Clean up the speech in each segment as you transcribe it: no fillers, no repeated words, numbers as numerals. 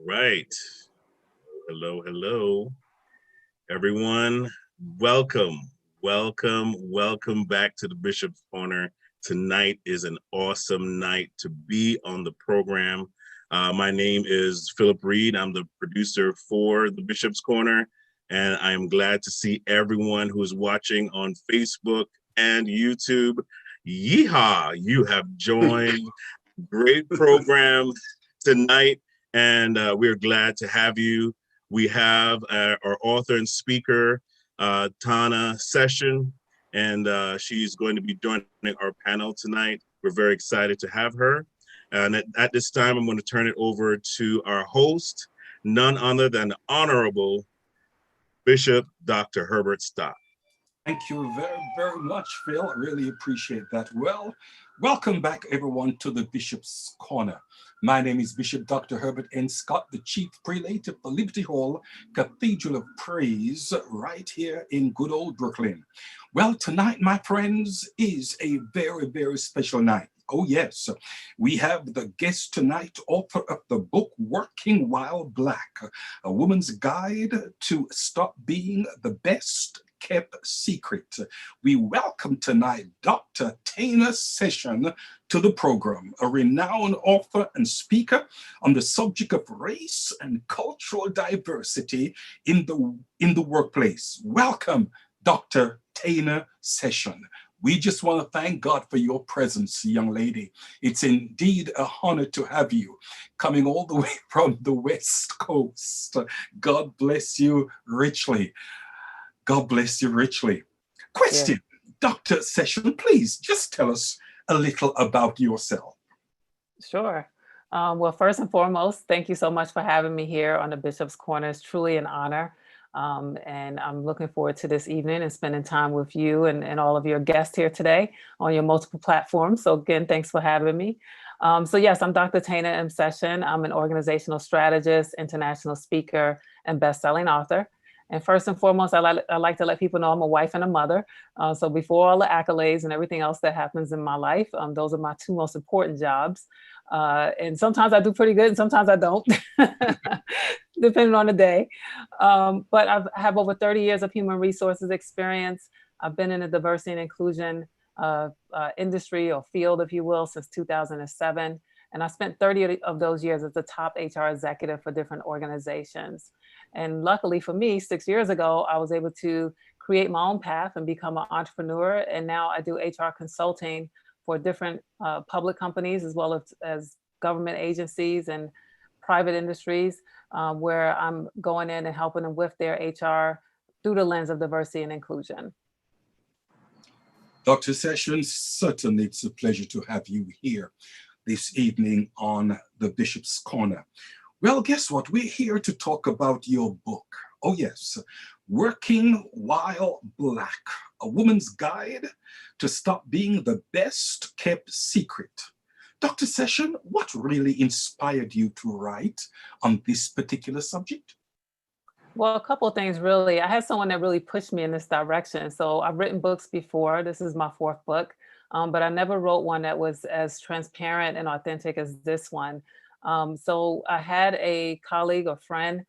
Right. Hello, hello, everyone. Welcome, welcome back to the Bishop's Corner. Tonight is an awesome night to be on the program. My name is Philip Reed. I'm the producer for the Bishop's Corner, and I am glad to see everyone who's watching on Facebook and YouTube. Yeehaw! You have joined. Great program tonight, and we're glad to have you. We have our author and speaker, Tana Session, and she's going to be joining our panel tonight. We're very excited to have her. And at this time, I'm going to turn it over to our host, none other than the Honorable Bishop Dr. Herbert Stott. Thank you very much, Phil. I really appreciate that. Well, welcome back, everyone, to the Bishop's Corner. My name is Bishop Dr. Herbert N. Scott, the Chief Prelate of the Liberty Hall Cathedral of Praise, right here in good old Brooklyn. Well, tonight, my friends, is a very special night. Oh, yes. We have the guest tonight, author of the book Working While Black, a woman's guide to stop being the best kept secret. We welcome tonight Dr. Tana Session to the program, a renowned author and speaker on the subject of race and cultural diversity in the workplace. Welcome, Dr. Tana Session. We just want to thank God for your presence, young lady. It's indeed an honor to have you coming all the way from the West Coast. God bless you richly. God bless you richly. Question, yeah. Dr. Session, please just tell us a little about yourself. Sure. Well, first and foremost, thank you so much for having me here on the Bishop's Corner. It's truly an honor. And I'm looking forward to this evening and spending time with you and all of your guests here today on your multiple platforms. So again, thanks for having me. So yes, I'm Dr. Tana M. Session. I'm an organizational strategist, international speaker, and best-selling author. And first and foremost, I like to let people know I'm a wife and a mother. So before all the accolades and everything else that happens in my life, those are my two most important jobs. And sometimes I do pretty good and sometimes I don't, depending on the day. But I have over 30 years of human resources experience. I've been in the diversity and inclusion industry or field, if you will, since 2007. And I spent 30 of those years as the top HR executive for different organizations. And luckily for me, 6 years ago, I was able to create my own path and become an entrepreneur. And now I do HR consulting for different public companies as well as government agencies and private industries, where I'm going in and helping them with their HR through the lens of diversity and inclusion. Dr. Sessions, certainly it's a pleasure to have you here this evening on the Bishop's Corner. Well, guess what? We're here to talk about your book. Oh yes, Working While Black, a woman's guide to stop being the best kept secret. Dr. Session, what really inspired you to write on this particular subject? Well, a couple of things, really. I had someone that really pushed me in this direction. So I've written books before. This is my fourth book, but I never wrote one that was as transparent and authentic as this one. So I had a colleague or friend,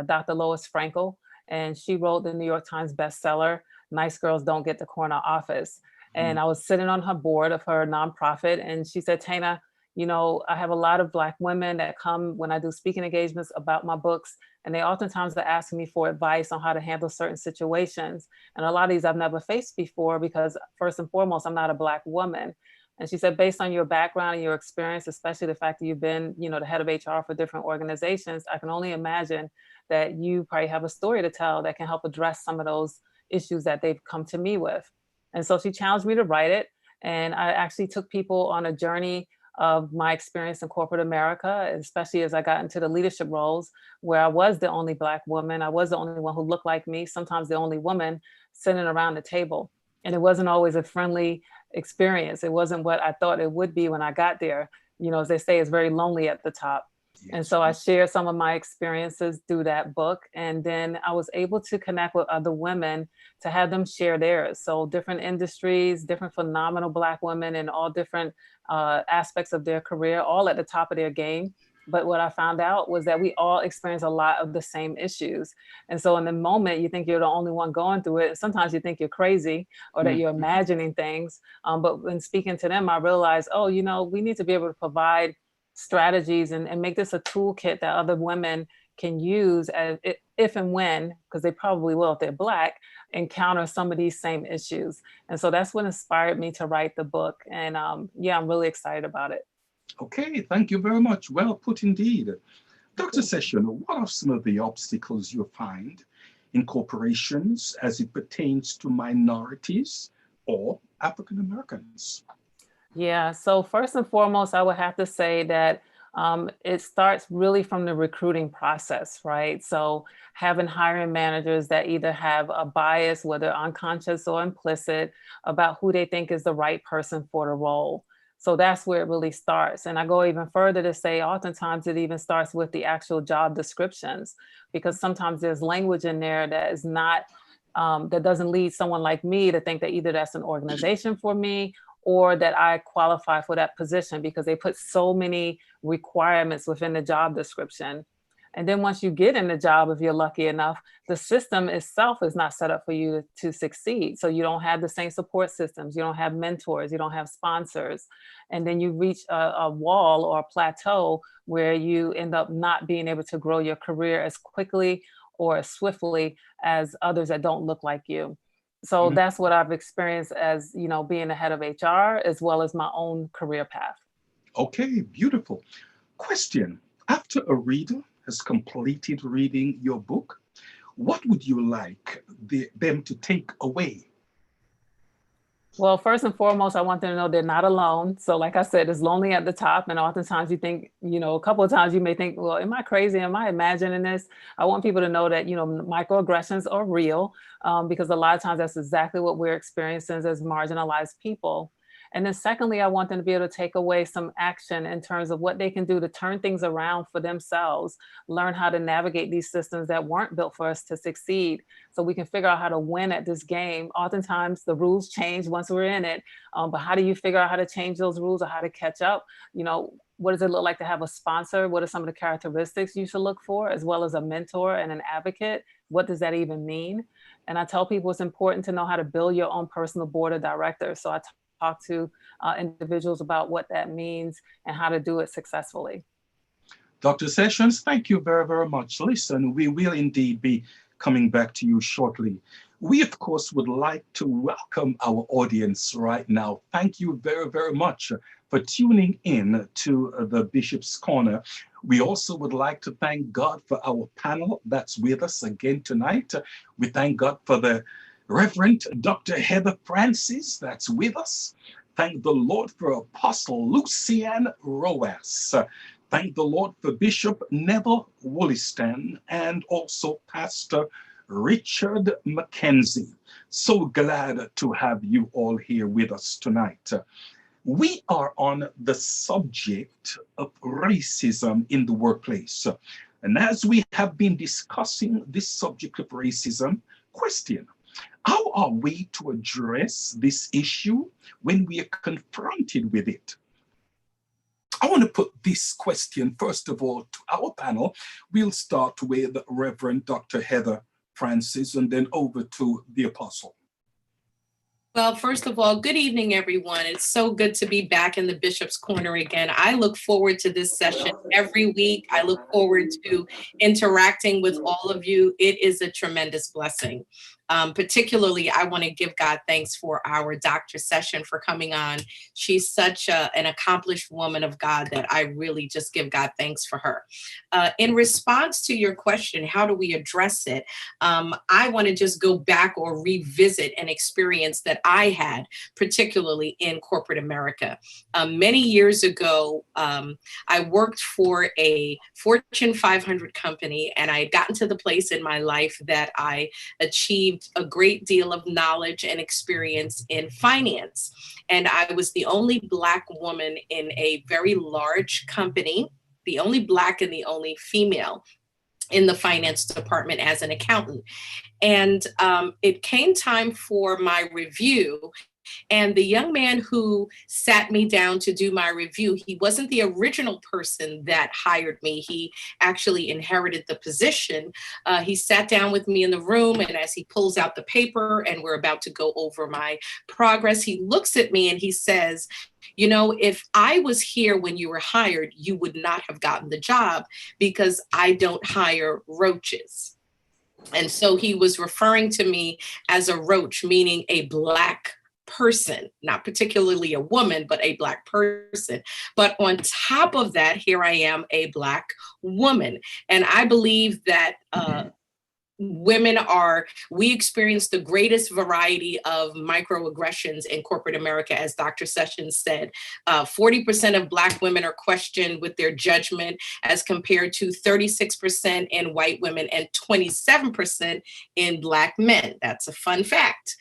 Dr. Lois Frankel, and she wrote the New York Times bestseller, Nice Girls Don't Get the Corner Office. And I was sitting on her board of her nonprofit, and she said, Tana, you know, I have a lot of Black women that come when I do speaking engagements about my books, and they oftentimes are asking me for advice on how to handle certain situations. And a lot of these I've never faced before because first and foremost, I'm not a Black woman. And she said, based on your background and your experience, especially the fact that you've been, you know, the head of HR for different organizations, I can only imagine that you probably have a story to tell that can help address some of those issues that they've come to me with. And so she challenged me to write it. And I actually took people on a journey of my experience in corporate America, especially as I got into the leadership roles where I was the only Black woman. I was the only one who looked like me, sometimes the only woman sitting around the table. And it wasn't always a friendly experience. It wasn't what I thought it would be when I got there. You know, as they say, it's very lonely at the top. Yes. And so I shared some of my experiences through that book. And then I was able to connect with other women to have them share theirs. So different industries, different phenomenal Black women in all different aspects of their career, all at the top of their game. But what I found out was that we all experience a lot of the same issues. And so in the moment, you think you're the only one going through it. Sometimes you think you're crazy or that you're Mhm. imagining things. But when speaking to them, I realized, oh, we need to be able to provide strategies and make this a toolkit that other women can use if and when, because they probably will if they're Black, encounter some of these same issues. And so that's what inspired me to write the book. And yeah, I'm really excited about it. Okay, thank you very much. Well put indeed. Dr. Session, what are some of the obstacles you find in corporations as it pertains to minorities or African Americans? Yeah. So first and foremost, I would have to say that it starts really from the recruiting process, right? So having hiring managers that either have a bias, whether unconscious or implicit, about who they think is the right person for the role. So that's where it really starts. And I go even further to say, oftentimes it even starts with the actual job descriptions, because sometimes there's language in there that is not, that doesn't lead someone like me to think that either that's an organization for me or that I qualify for that position, because they put so many requirements within the job description. And then once you get in the job, if you're lucky enough, the system itself is not set up for you to succeed. So you don't have the same support systems, you don't have mentors, you don't have sponsors. And then you reach a wall or a plateau where you end up not being able to grow your career as quickly or as swiftly as others that don't look like you. So Mhm. that's what I've experienced as, being the head of HR as well as my own career path. Okay, beautiful. Question. After a reader has completed reading your book, what would you like them to take away? Well, first and foremost, I want them to know they're not alone. So, like I said, it's lonely at the top. And oftentimes you think, a couple of times you may think, well, am I crazy? Am I imagining this? I want people to know that, microaggressions are real, because a lot of times that's exactly what we're experiencing as marginalized people. And then, secondly, I want them to be able to take away some action in terms of what they can do to turn things around for themselves, learn how to navigate these systems that weren't built for us to succeed, so we can figure out how to win at this game. Oftentimes, the rules change once we're in it, but how do you figure out how to change those rules or how to catch up? What does it look like to have a sponsor? What are some of the characteristics you should look for, as well as a mentor and an advocate? What does that even mean? And I tell people it's important to know how to build your own personal board of directors. So I talk to individuals about what that means and how to do it successfully. Dr. Sessions, thank you very, very much. Listen, we will indeed be coming back to you shortly. We, of course, would like to welcome our audience right now. Thank you very, very much for tuning in to the Bishop's Corner. We also would like to thank God for our panel that's with us again tonight. We thank God for the Reverend Dr. Heather Francis that's with us. Thank the Lord for Apostle Lucian Roas. Thank the Lord for Bishop Neville Wollaston and also Pastor Richard Mackenzie. So glad to have you all here with us tonight. We are on the subject of racism in the workplace. And as we have been discussing this subject of racism, question, how are we to address this issue when we are confronted with it? I want to put this question, first of all, to our panel. We'll start with Reverend Dr. Heather Francis and then over to the Apostle. Well, first of all, good evening, everyone. It's so good to be back in the Bishop's Corner again. I look forward to this session every week. I look forward to interacting with all of you. It is a tremendous blessing. Particularly, I want to give God thanks for our Dr. Session for coming on. She's such an accomplished woman of God that I really just give God thanks for her. In response to your question, how do we address it? I want to just go back or revisit an experience that I had, particularly in corporate America. Many years ago, I worked for a Fortune 500 company, and I had gotten to the place in my life that I achieved a great deal of knowledge and experience in finance. And I was the only Black woman in a very large company, the only Black and the only female in the finance department as an accountant. And it came time for my review. And the young man who sat me down to do my review, he wasn't the original person that hired me. He actually inherited the position. He sat down with me in the room, and as he pulls out the paper and we're about to go over my progress, he looks at me and he says, you know, if I was here when you were hired, you would not have gotten the job because I don't hire roaches. And so he was referring to me as a roach, meaning a Black person, not particularly a woman, but a Black person. But on top of that, here I am, a Black woman. And I believe that we experience the greatest variety of microaggressions in corporate America. As Dr. Sessions said, 40% of Black women are questioned with their judgment as compared to 36% in white women and 27% in Black men. That's a fun fact.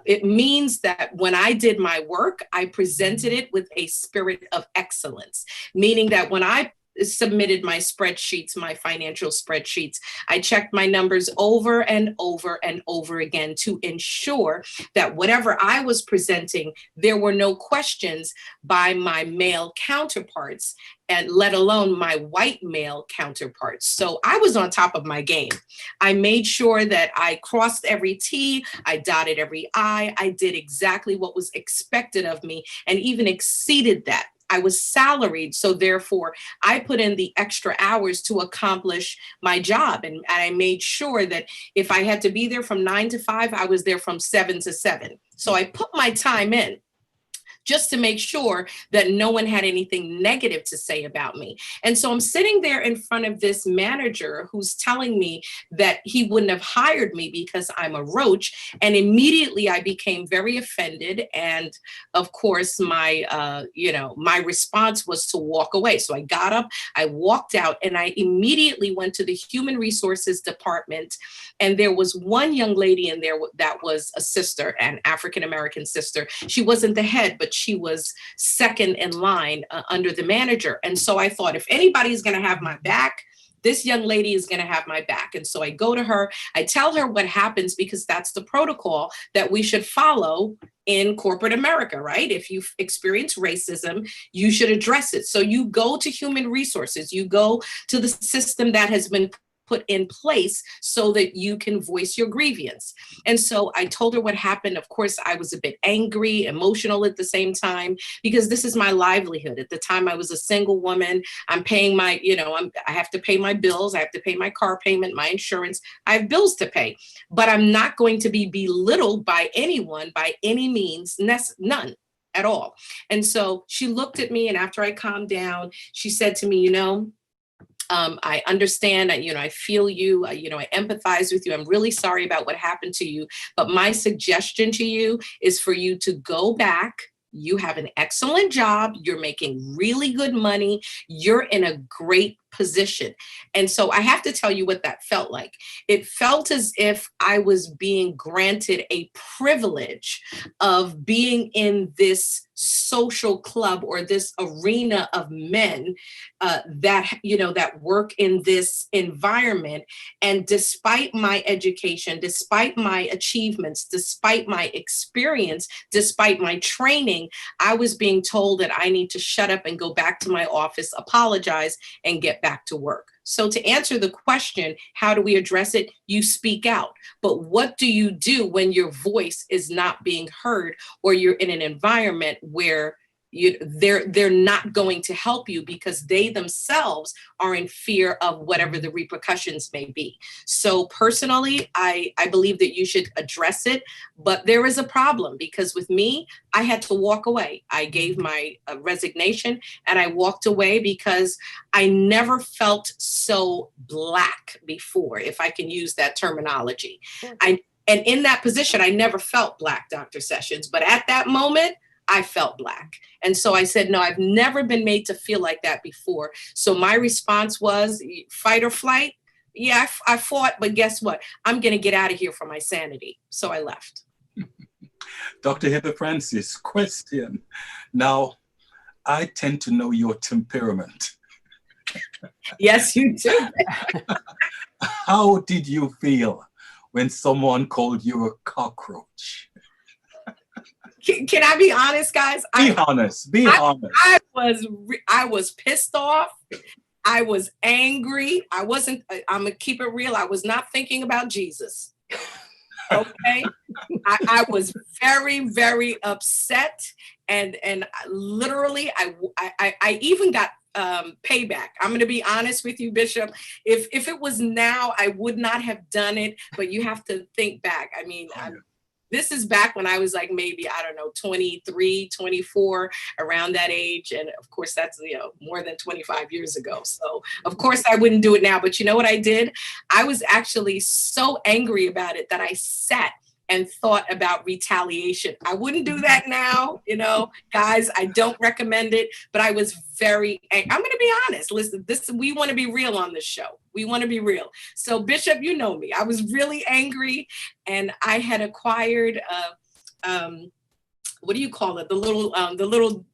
It means that when I did my work, I presented it with a spirit of excellence, meaning that when I submitted my spreadsheets, my financial spreadsheets, I checked my numbers over and over and over again to ensure that whatever I was presenting, there were no questions by my male counterparts, and let alone my white male counterparts. So I was on top of my game. I made sure that I crossed every T, I dotted every I did exactly what was expected of me and even exceeded that. I was salaried, so therefore I put in the extra hours to accomplish my job. And I made sure that if I had to be there from 9 to 5, I was there from 7 to 7. So I put my time in just to make sure that no one had anything negative to say about me. And so I'm sitting there in front of this manager who's telling me that he wouldn't have hired me because I'm a roach. And immediately I became very offended. And of course, my response was to walk away. So I got up, I walked out, and I immediately went to the human resources department. And there was one young lady in there that was a sister, an African-American sister. She wasn't the head, but she was second in line under the manager. And so I thought, if anybody's going to have my back, this young lady is going to have my back. And so I go to her, I tell her what happens, because that's the protocol that we should follow in corporate America, right? If you experience racism, you should address it. So you go to human resources, you go to the system that has been put in place so that you can voice your grievance. And so I told her what happened. Of course, I was a bit angry, emotional at the same time, because this is my livelihood. At the time, I was a single woman. I'm paying my, I have to pay my bills. I have to pay my car payment, my insurance. I have bills to pay, but I'm not going to be belittled by anyone by any means, none at all. And so she looked at me, and after I calmed down, she said to me, I understand, I feel you, I empathize with you. I'm really sorry about what happened to you. But my suggestion to you is for you to go back. You have an excellent job. You're making really good money. You're in a great position. And so I have to tell you what that felt like. It felt as if I was being granted a privilege of being in this social club or this arena of men that work in this environment. And despite my education, despite my achievements, despite my experience, despite my training, I was being told that I need to shut up and go back to my office, apologize, and get back to work. So to answer the question, how do we address it? You speak out. But what do you do when your voice is not being heard, or you're in an environment where they're not going to help you because they themselves are in fear of whatever the repercussions may be? So personally, I believe that you should address it, but there is a problem, because with me, I had to walk away. I gave my resignation and I walked away because I never felt so Black before, if I can use that terminology. And in that position, I never felt Black, Dr. Sessions, but at that moment, I felt Black. And so I said, no, I've never been made to feel like that before. So my response was fight or flight. Yeah, I fought, but guess what? I'm going to get out of here for my sanity. So I left. Dr. Heather Francis, question. Now, I tend to know your temperament. Yes, you do. How did you feel when someone called you a cockroach? Can I be honest, guys? Be honest. Be honest. I was pissed off. I was angry. I'm gonna keep it real. I was not thinking about Jesus. Okay. I was very, very upset. And literally I even got payback. I'm going to be honest with you, Bishop. If it was now, I would not have done it, but you have to think back. I mean, this is back when I was like, maybe, I don't know, 23, 24, around that age. And of course, that's, more than 25 years ago. So of course I wouldn't do it now, but you know what I did? I was actually so angry about it that I sat and thought about retaliation. I wouldn't do that now, guys, I don't recommend it, but I was I'm going to be honest. Listen, we want to be real on this show. We want to be real. So Bishop, you know me, I was really angry, and I had acquired, what do you call it? The little,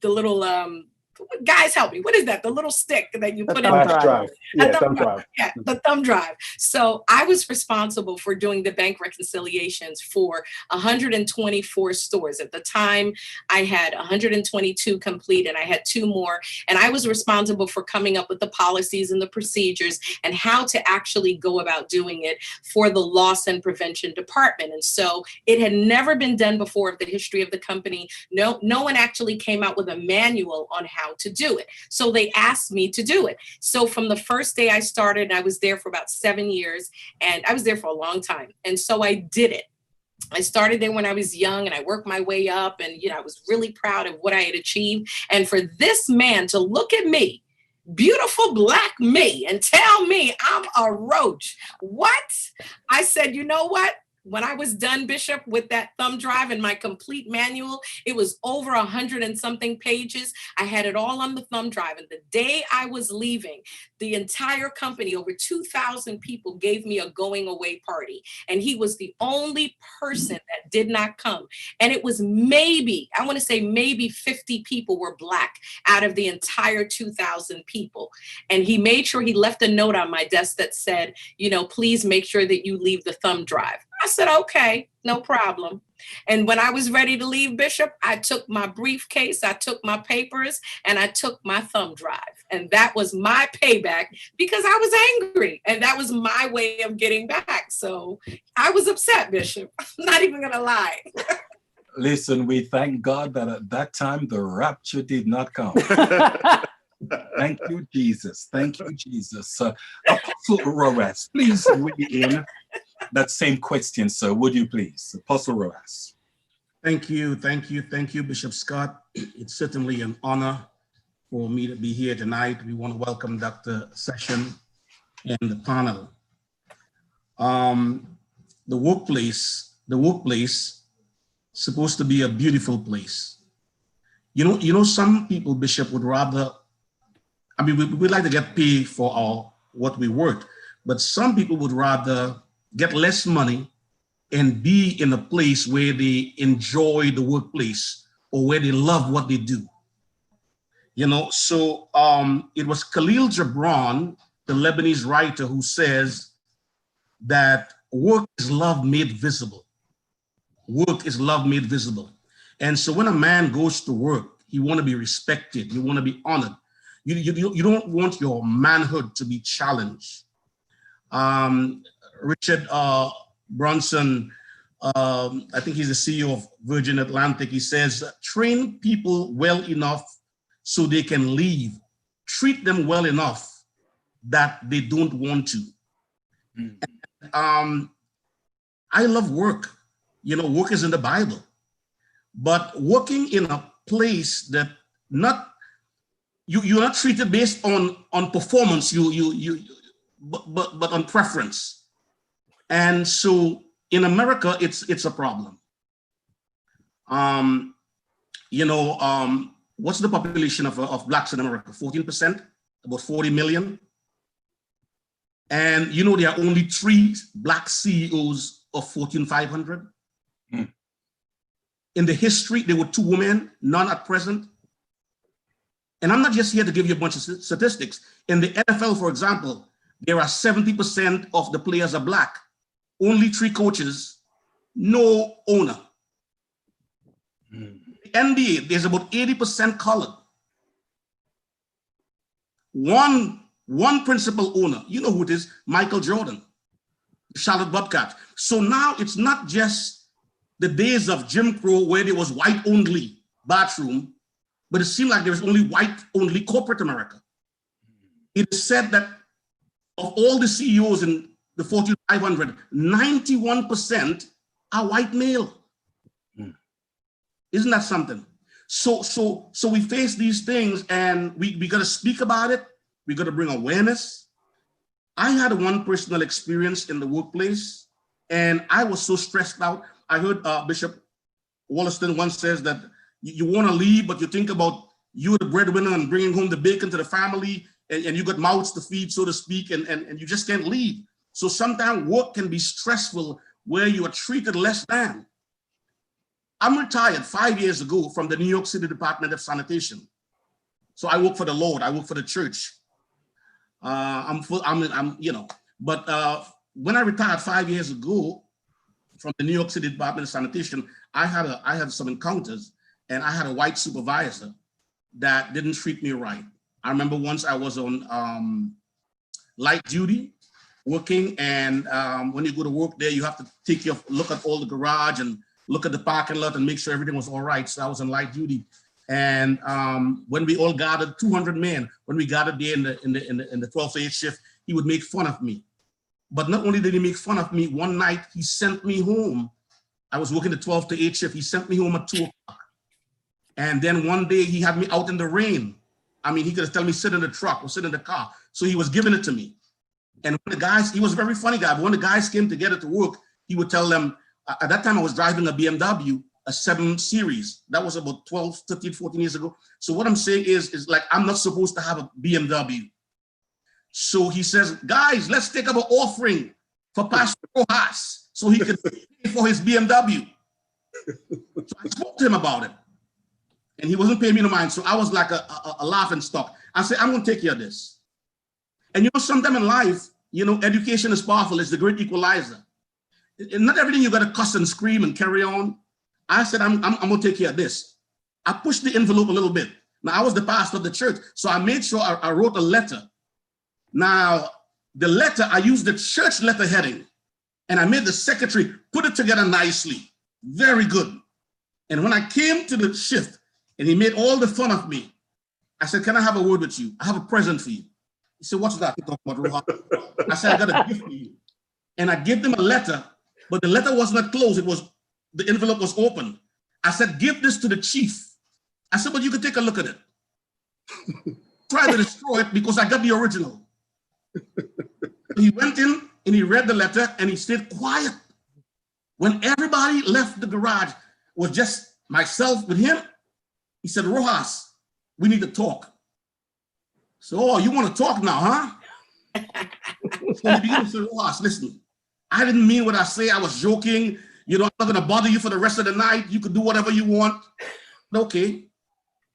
guys, help me. What is that? The little stick that you put in the drive. Yeah, thumb drive. Yeah, the thumb drive. So I was responsible for doing the bank reconciliations for 124 stores. At the time, I had 122 complete, and I had 2 more. And I was responsible for coming up with the policies and the procedures and how to actually go about doing it for the loss and prevention department. And so it had never been done before of the history of the company. No one actually came out with a manual on how to do it. So they asked me to do it. So from the first day I started, I was there for about 7 years, and I was there for a long time. And so I did it. I started there when I was young, and I worked my way up, and I was really proud of what I had achieved. And for this man to look at me, beautiful black me, and tell me I'm a roach. What? I said, you know what? When I was done, Bishop, with that thumb drive and my complete manual, it was over 100 and something pages. I had it all on the thumb drive. And the day I was leaving, the entire company, over 2,000 people, gave me a going away party. And he was the only person that did not come. And it was maybe 50 people were Black out of the entire 2,000 people. And he made sure he left a note on my desk that said, please make sure that you leave the thumb drive. I said, okay, no problem. And when I was ready to leave, Bishop, I took my briefcase, I took my papers, and I took my thumb drive. And that was my payback, because I was angry, and that was my way of getting back. So I was upset, Bishop. I'm not even going to lie. Listen, we thank God that at that time the rapture did not come. Thank you, Jesus. Thank you, Jesus. Apostle Roas, please weigh in that same question, sir. Would you please? Apostle Roas. Thank you, Bishop Scott. It's certainly an honor for me to be here tonight. We want to welcome Dr. Session and the panel. The workplace supposed to be a beautiful place. Some people, Bishop, would rather, we like to get paid for what we work, but some people would rather get less money and be in a place where they enjoy the workplace or where they love what they do. So it was Khalil Gibran, the Lebanese writer, who says that work is love made visible. Work is love made visible. And so when a man goes to work, you want to be respected, you want to be honored. You don't want your manhood to be challenged. Richard Branson, I think he's the CEO of Virgin Atlantic. He says, train people well enough so they can leave. Treat them well enough that they don't want to. I love work. Work is in the Bible. But working in a place that you're not treated based on performance, but on preference. And so in America, it's a problem. What's the population of Blacks in America? 14%, about 40 million. And there are only 3 Black CEOs of Fortune 500. In the history, there were 2 women, none at present. And I'm not just here to give you a bunch of statistics. In the NFL, for example, there are 70% of the players are Black. Only 3 coaches, no owner. The NBA, there's about 80% colored. One principal owner, you know who it is, Michael Jordan, Charlotte Bobcats. So now it's not just the days of Jim Crow where there was white only bathroom, but it seemed like there was only white only corporate America. It is said that of all the CEOs in the Fortune 500, 91% are white male. Isn't that something? So we face these things, and we got to speak about it. We got to bring awareness. I had one personal experience in the workplace, and I was so stressed out. I heard Bishop Wollaston once says that you want to leave, but you think about you the breadwinner and bringing home the bacon to the family, and you got mouths to feed, so to speak, and you just can't leave. So sometimes work can be stressful where you are treated less than. I'm retired 5 years ago from the New York City Department of Sanitation. So I work for the Lord, I work for the church. But when I retired 5 years ago from the New York City Department of Sanitation, I had some encounters, and I had a white supervisor that didn't treat me right. I remember once I was on light duty working, and when you go to work there, you have to look at all the garage and look at the parking lot and make sure everything was all right. So I was on light duty. And when we all gathered, 200 men, when we gathered there in the 12 to 8 shift, he would make fun of me. But not only did he make fun of me, one night he sent me home. I was working the 12 to 8 shift. He sent me home at 2 o'clock. And then one day he had me out in the rain. I mean, he could have told me sit in the truck or sit in the car. So he was giving it to me. And when the guys, he was a very funny guy, but when the guys came together to work, he would tell them, at that time I was driving a BMW, a 7 Series. That was about 12, 13, 14 years ago. So what I'm saying is like, I'm not supposed to have a BMW. So he says, guys, let's take up an offering for Pastor Rojas so he can pay for his BMW. So I spoke to him about it, and he wasn't paying me no mind. So I was like a laughing stock. I said, I'm going to take care of this. And you know, sometime in life, you know, education is powerful. It's the great equalizer. And not everything you got to cuss and scream and carry on. I said, I'm going to take care of this. I pushed the envelope a little bit. Now, I was the pastor of the church, so I made sure I wrote a letter. Now, the letter, I used the church letter heading, and I made the secretary put it together nicely. Very good. And when I came to the shift, and he made all the fun of me, I said, can I have a word with you? I have a present for you. He said, what's that? I said, I got a gift for you. And I gave them a letter, but the letter was not closed. The envelope was open. I said, give this to the chief. I said, but you can take a look at it. Try to destroy it because I got the original. He went in and he read the letter and he stayed quiet. When everybody left the garage, was just myself with him, he said, Rojas, we need to talk. So, oh, you want to talk now, huh? So he began to say, Rojas, listen, I didn't mean what I say. I was joking. You know, I'm not going to bother you for the rest of the night. You could do whatever you want. Okay.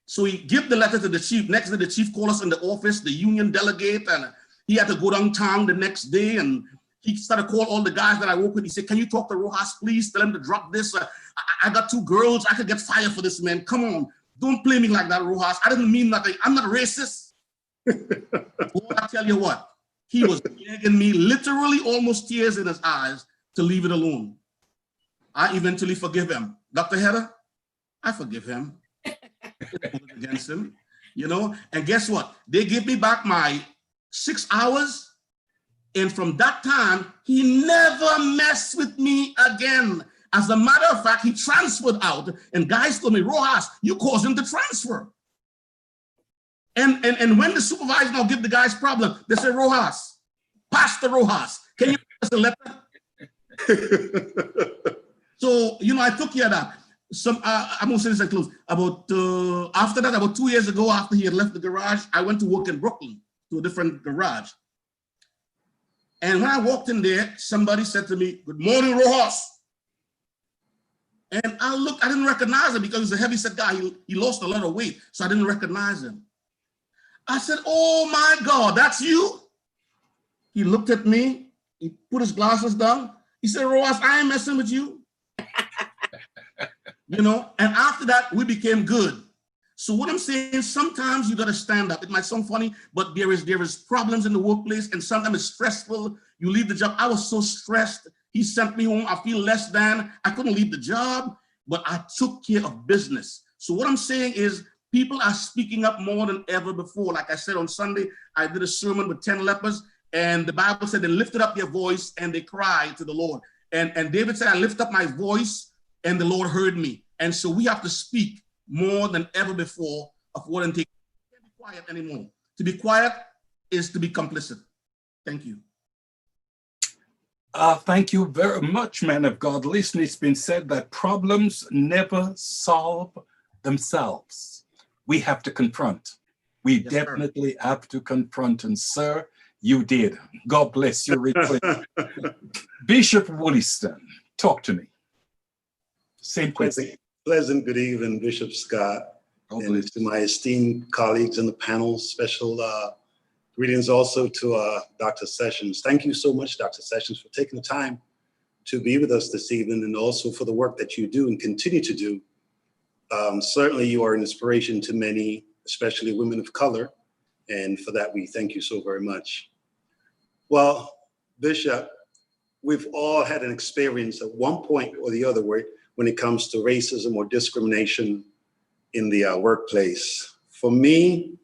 So he gave the letter to the chief. Next day, the chief called us in the office, the union delegate, and he had to go downtown the next day. And he started calling all the guys that I work with. He said, can you talk to Rojas, please? Tell him to drop this. I got 2 girls. I could get fired for this, man. Come on. Don't play me like that, Rojas. I didn't mean nothing. I'm not racist. Well, I tell you what, he was begging me, literally almost tears in his eyes, to leave it alone. I eventually forgive him. Dr. Heather, I forgive him. Against him, you know, and guess what? They gave me back my 6 hours, and from that time, he never messed with me again. As a matter of fact, he transferred out, and guys told me, Rojas, you caused him to transfer. And when the supervisor now give the guys problem, they say, Rojas, Pastor Rojas, can you give us a letter? So, you know, I took care of that. I'm gonna say this and close. After that, about 2 years ago, after he had left the garage, I went to work in Brooklyn to a different garage. And when I walked in there, somebody said to me, good morning, Rojas. And I didn't recognize him because he's a heavy-set guy. He lost a lot of weight, so I didn't recognize him. I said, oh my God, that's you? He looked at me, he put his glasses down. He said, Rojas, I ain't messing with you. and after that, we became good. So what I'm saying, sometimes you got to stand up. It might sound funny, but there is problems in the workplace, and sometimes it's stressful. You leave the job. I was so stressed. He sent me home. I feel less than. I couldn't leave the job, but I took care of business. So what I'm saying is people are speaking up more than ever before. Like I said on Sunday, I did a sermon with 10 lepers, and the Bible said they lifted up their voice and they cried to the Lord. And David said, I lift up my voice and the Lord heard me. And so we have to speak more than ever before of what and take. Can't be quiet anymore. To be quiet is to be complicit. Thank you. Thank you very much, man of God. Listen, it's been said that problems never solve themselves. We have to confront. We definitely have to confront. And sir, you did. God bless you richly. Bishop Williston, talk to me. Same question. Pleasant good evening, Bishop Scott, and to my esteemed colleagues in the panel. Special greetings also to Dr. Sessions. Thank you so much, Dr. Sessions, for taking the time to be with us this evening, and also for the work that you do and continue to do. Certainly you are an inspiration to many, especially women of color, and for that we thank you so very much. Well, Bishop, we've all had an experience at one point or the other when it comes to racism or discrimination in the workplace. For me,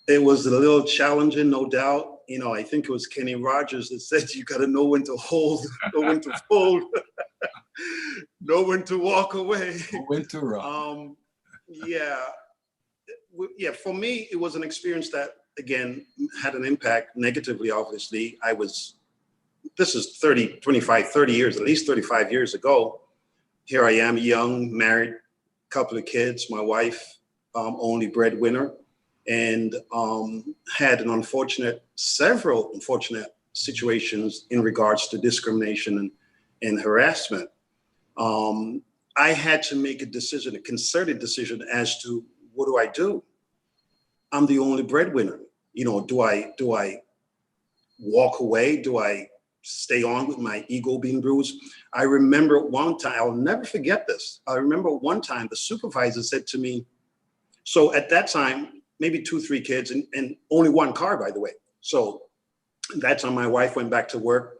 it was a little challenging, no doubt. I think it was Kenny Rogers that said you got to know when to hold, know when to fold, know when to walk away. When to run. Yeah, for me, it was an experience that, again, had an impact negatively, obviously. This is 30 years, at least 35 years ago. Here I am, young, married, couple of kids, my wife, only breadwinner, and had several unfortunate situations in regards to discrimination and harassment. I had to make a decision, a concerted decision as to what do I do? I'm the only breadwinner. Do I walk away? Do I stay on with my ego being bruised? I remember one time, I'll never forget this. I remember one time the supervisor said to me, so at that time, maybe 2-3 kids and only one car, by the way. So that time my wife went back to work.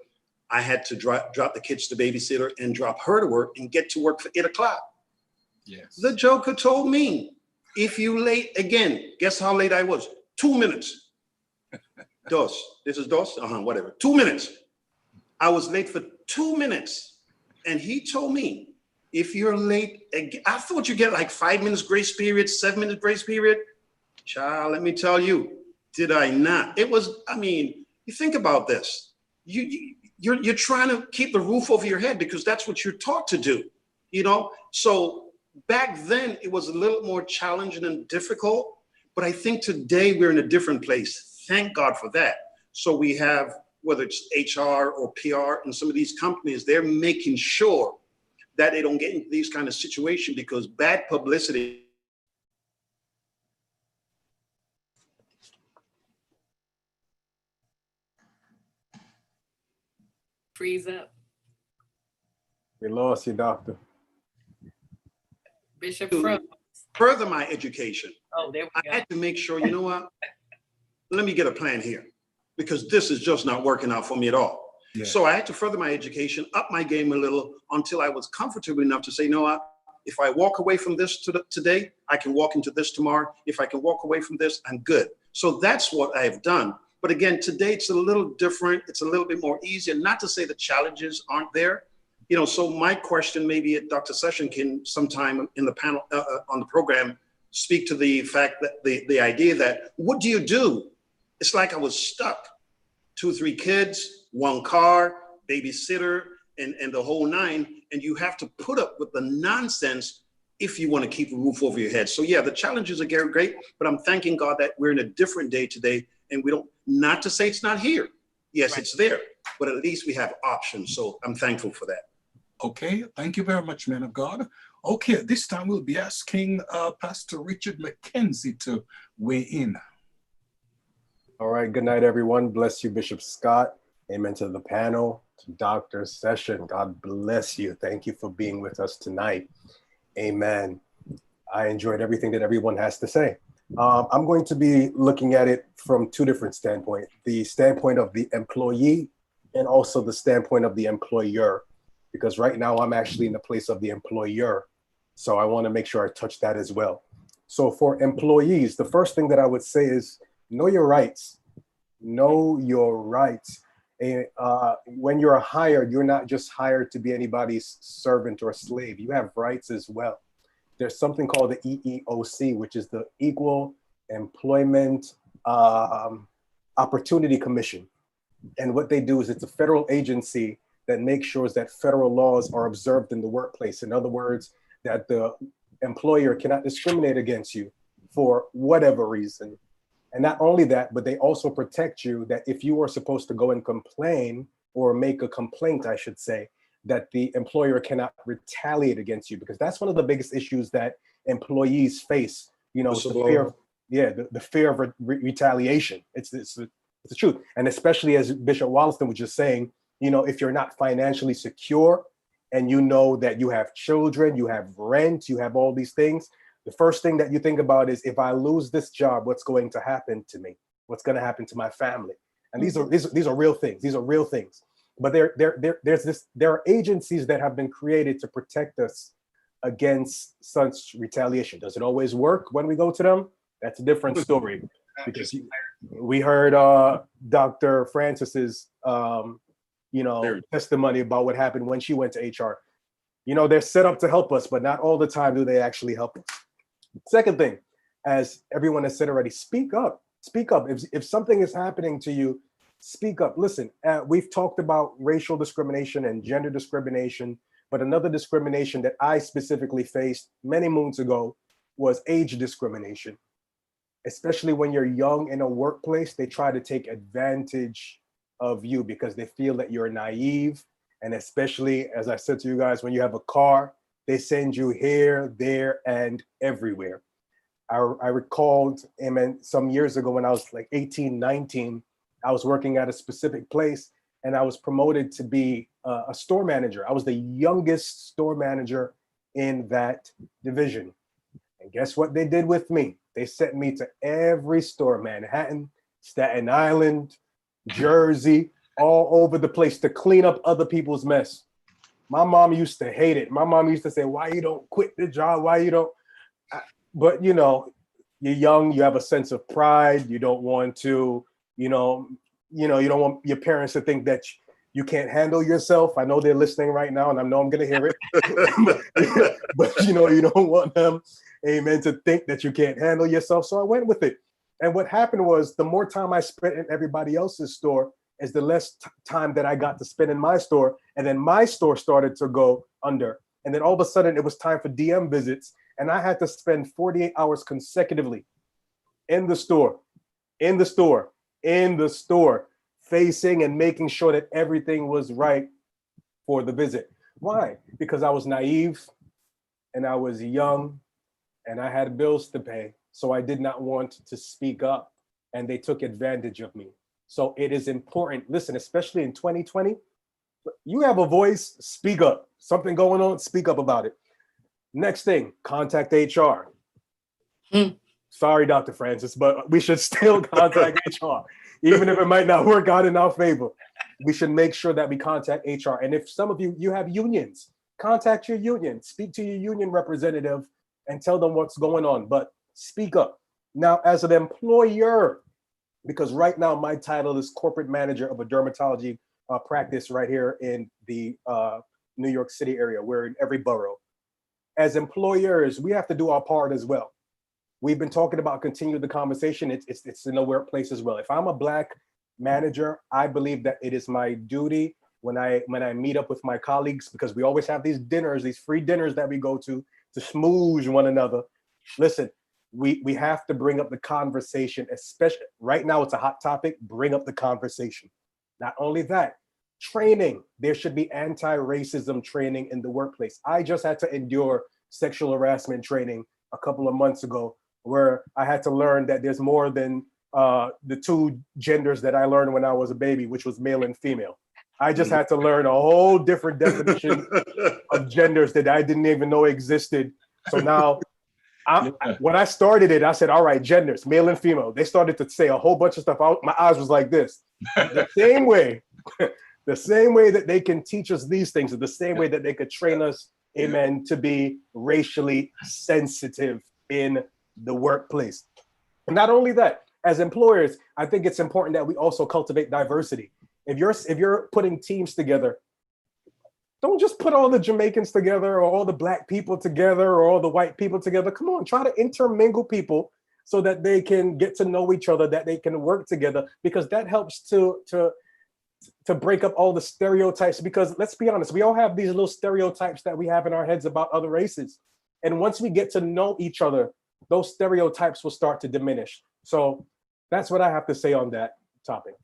I had to drop the kids to babysitter and drop her to work and get to work for 8 o'clock. Yes. The joker told me, if you late again, guess how late I was? 2 minutes. This is whatever. 2 minutes. I was late for 2 minutes. And he told me, if you're late again, I thought you get like 5 minutes grace period, 7 minutes grace period. Child, let me tell you, did I not? It was, you think about this. You're trying to keep the roof over your head because that's what you're taught to do, So back then it was a little more challenging and difficult, but I think today we're in a different place. Thank God for that. So we have, whether it's HR or PR and some of these companies, they're making sure that they don't get into these kind of situations because bad publicity. Freeze up. We lost you, doctor. Bishop froze. Further my education. Oh, there we go. I had to make sure, you know what? Let me get a plan here because this is just not working out for me at all. Yeah. So I had to further my education, up my game a little until I was comfortable enough to say, you know what? If I walk away from this today, I can walk into this tomorrow. If I can walk away from this, I'm good. So that's what I've done. But again, today it's a little different. It's a little bit more easier. Not to say the challenges aren't there. So my question, maybe Dr. Session can sometime in the panel on the program speak to the fact that the idea that what do you do? It's like I was stuck. 2-3 kids, 1 car, babysitter, and the whole 9. And you have to put up with the nonsense if you want to keep a roof over your head. So yeah, the challenges are great, but I'm thanking God that we're in a different day today. And we don't, not to say it's not here. Yes, right. It's there, but at least we have options. So I'm thankful for that. Okay, thank you very much, man of God. Okay, this time we'll be asking Pastor Richard McKenzie to weigh in. All right, good night, everyone. Bless you, Bishop Scott. Amen to the panel, to Dr. Session. God bless you. Thank you for being with us tonight. Amen. I enjoyed everything that everyone has to say. I'm going to be looking at it from two different standpoints: the standpoint of the employee and also the standpoint of the employer, because right now I'm actually in the place of the employer. So I want to make sure I touch that as well. So for employees, the first thing that I would say is know your rights. Know your rights. When you're hired, you're not just hired to be anybody's servant or slave. You have rights as well. There's something called the EEOC, which is the Equal Employment Opportunity Commission. And what they do is it's a federal agency that makes sure that federal laws are observed in the workplace. In other words, that the employer cannot discriminate against you for whatever reason. And not only that, but they also protect you that if you are supposed to go and complain or make a complaint, I should say, that the employer cannot retaliate against you, because that's one of the biggest issues that employees face. You know, the fear of, the fear of retaliation. It's the truth. And especially as Bishop Wollaston was just saying, you know, if you're not financially secure and you know that you have children, you have rent, you have all these things, the first thing that you think about is, if I lose this job, what's going to happen to me? What's going to happen to my family? And these are real things. These are real things. But there are agencies that have been created to protect us against such retaliation. Does it always work when we go to them? That's a different story. Because we heard Dr. Francis's testimony about what happened when she went to HR. You know, they're set up to help us, but not all the time do they actually help us. Second thing, as everyone has said already, speak up. Speak up. If something is happening to you, speak up. Listen, we've talked about racial discrimination and gender discrimination, but another discrimination that I specifically faced many moons ago was age discrimination. Especially when you're young in a workplace, they try to take advantage of you because they feel that you're naive. And especially, as I said to you guys, when you have a car, they send you here, there, and everywhere. I recalled, some years ago when I was like 18, 19, I was working at a specific place and I was promoted to be a store manager. I was the youngest store manager in that division. And guess what they did with me? They sent me to every store, Manhattan, Staten Island, Jersey, all over the place to clean up other people's mess. My mom used to hate it. My mom used to say, why you don't quit the job? Why you don't? But, you know, you're young, you have a sense of pride. You don't want to, you don't want your parents to think that you can't handle yourself. I know they're listening right now and I know I'm going to hear it. but, you don't want them, amen, to think that you can't handle yourself. So I went with it. And what happened was, the more time I spent in everybody else's store is the less time that I got to spend in my store. And then my store started to go under. And then all of a sudden it was time for DM visits. And I had to spend 48 hours consecutively in the store, facing and making sure that everything was right for the visit. Why? Because I was naive and I was young and I had bills to pay. So I did not want to speak up and they took advantage of me. So it is important. Listen, especially in 2020, you have a voice, speak up. Something going on, speak up about it. Next thing, contact HR. Sorry, Dr. Francis, but we should still contact HR. Even if it might not work out in our favor, we should make sure that we contact HR. And if some of you have unions, contact your union, speak to your union representative and tell them what's going on, but speak up. Now, as an employer, because right now my title is corporate manager of a dermatology practice right here in the New York City area. We're in every borough. As employers, we have to do our part as well. We've been talking about continue the conversation. It's in the workplace as well. If I'm a Black manager, I believe that it is my duty when I meet up with my colleagues, because we always have these dinners, these free dinners that we go to smooze one another. Listen, we have to bring up the conversation, especially right now it's a hot topic, bring up the conversation. Not only that, training. There should be anti-racism training in the workplace. I just had to endure sexual harassment training a couple of months ago, where I had to learn that there's more than the two genders that I learned when I was a baby, which was male and female. I just had to learn a whole different definition of genders that I didn't even know existed So now, when I started it, I said, all right, genders, male and female. They started to say a whole bunch of stuff. My eyes was like this. The same way, the same way that they can teach us these things, is the same way that they could train us, amen, to be racially sensitive in the workplace. And not only that, as employers, I think it's important that we also cultivate diversity. If you're putting teams together, don't just put all the Jamaicans together or all the Black people together or all the white people together. Come on, try to intermingle people so that they can get to know each other, that they can work together, because that helps to break up all the stereotypes. Because let's be honest, we all have these little stereotypes that we have in our heads about other races. And once we get to know each other, those stereotypes will start to diminish. So that's what I have to say on that topic.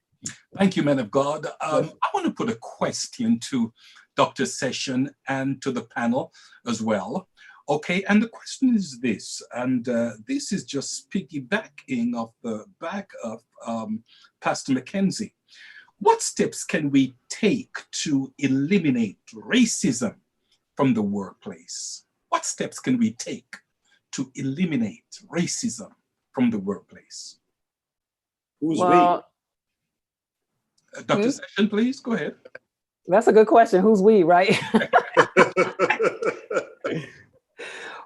Thank you, man of God. I want to put a question to Dr. Session and to the panel as well. Okay, and the question is this, and this is just piggybacking off the back of Pastor Mackenzie. What steps can we take to eliminate racism from the workplace? What steps can we take to eliminate racism from the workplace? Who's Well, Dr. Session, please, go ahead. that's a good question. Who's we, right? we?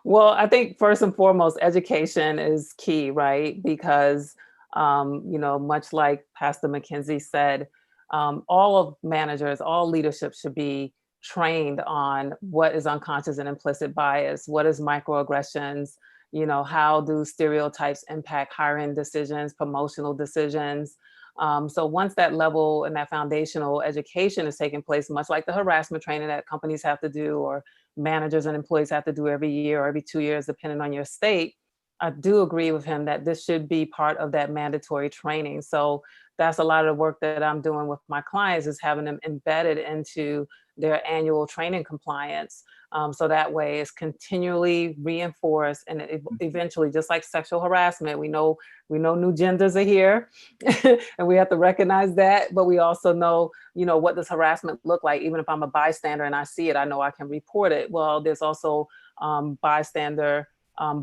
Well, I think first and foremost, education is key, right? Because, much like Pastor Mackenzie said, all of managers, all leadership should be trained on what is unconscious and implicit bias, what is microaggressions, how do stereotypes impact hiring decisions, promotional decisions. So once that level and that foundational education is taking place, much like the harassment training that companies have to do, or managers and employees have to do every year or every 2 years, depending on your state, I do agree with him that this should be part of that mandatory training. So that's a lot of the work that I'm doing with my clients, is having them embedded into their annual training compliance. So that way it's continually reinforced, and eventually, just like sexual harassment, we know new genders are here and we have to recognize that, but we also know, what does harassment look like? Even if I'm a bystander and I see it, I know I can report it. Well, there's also bystander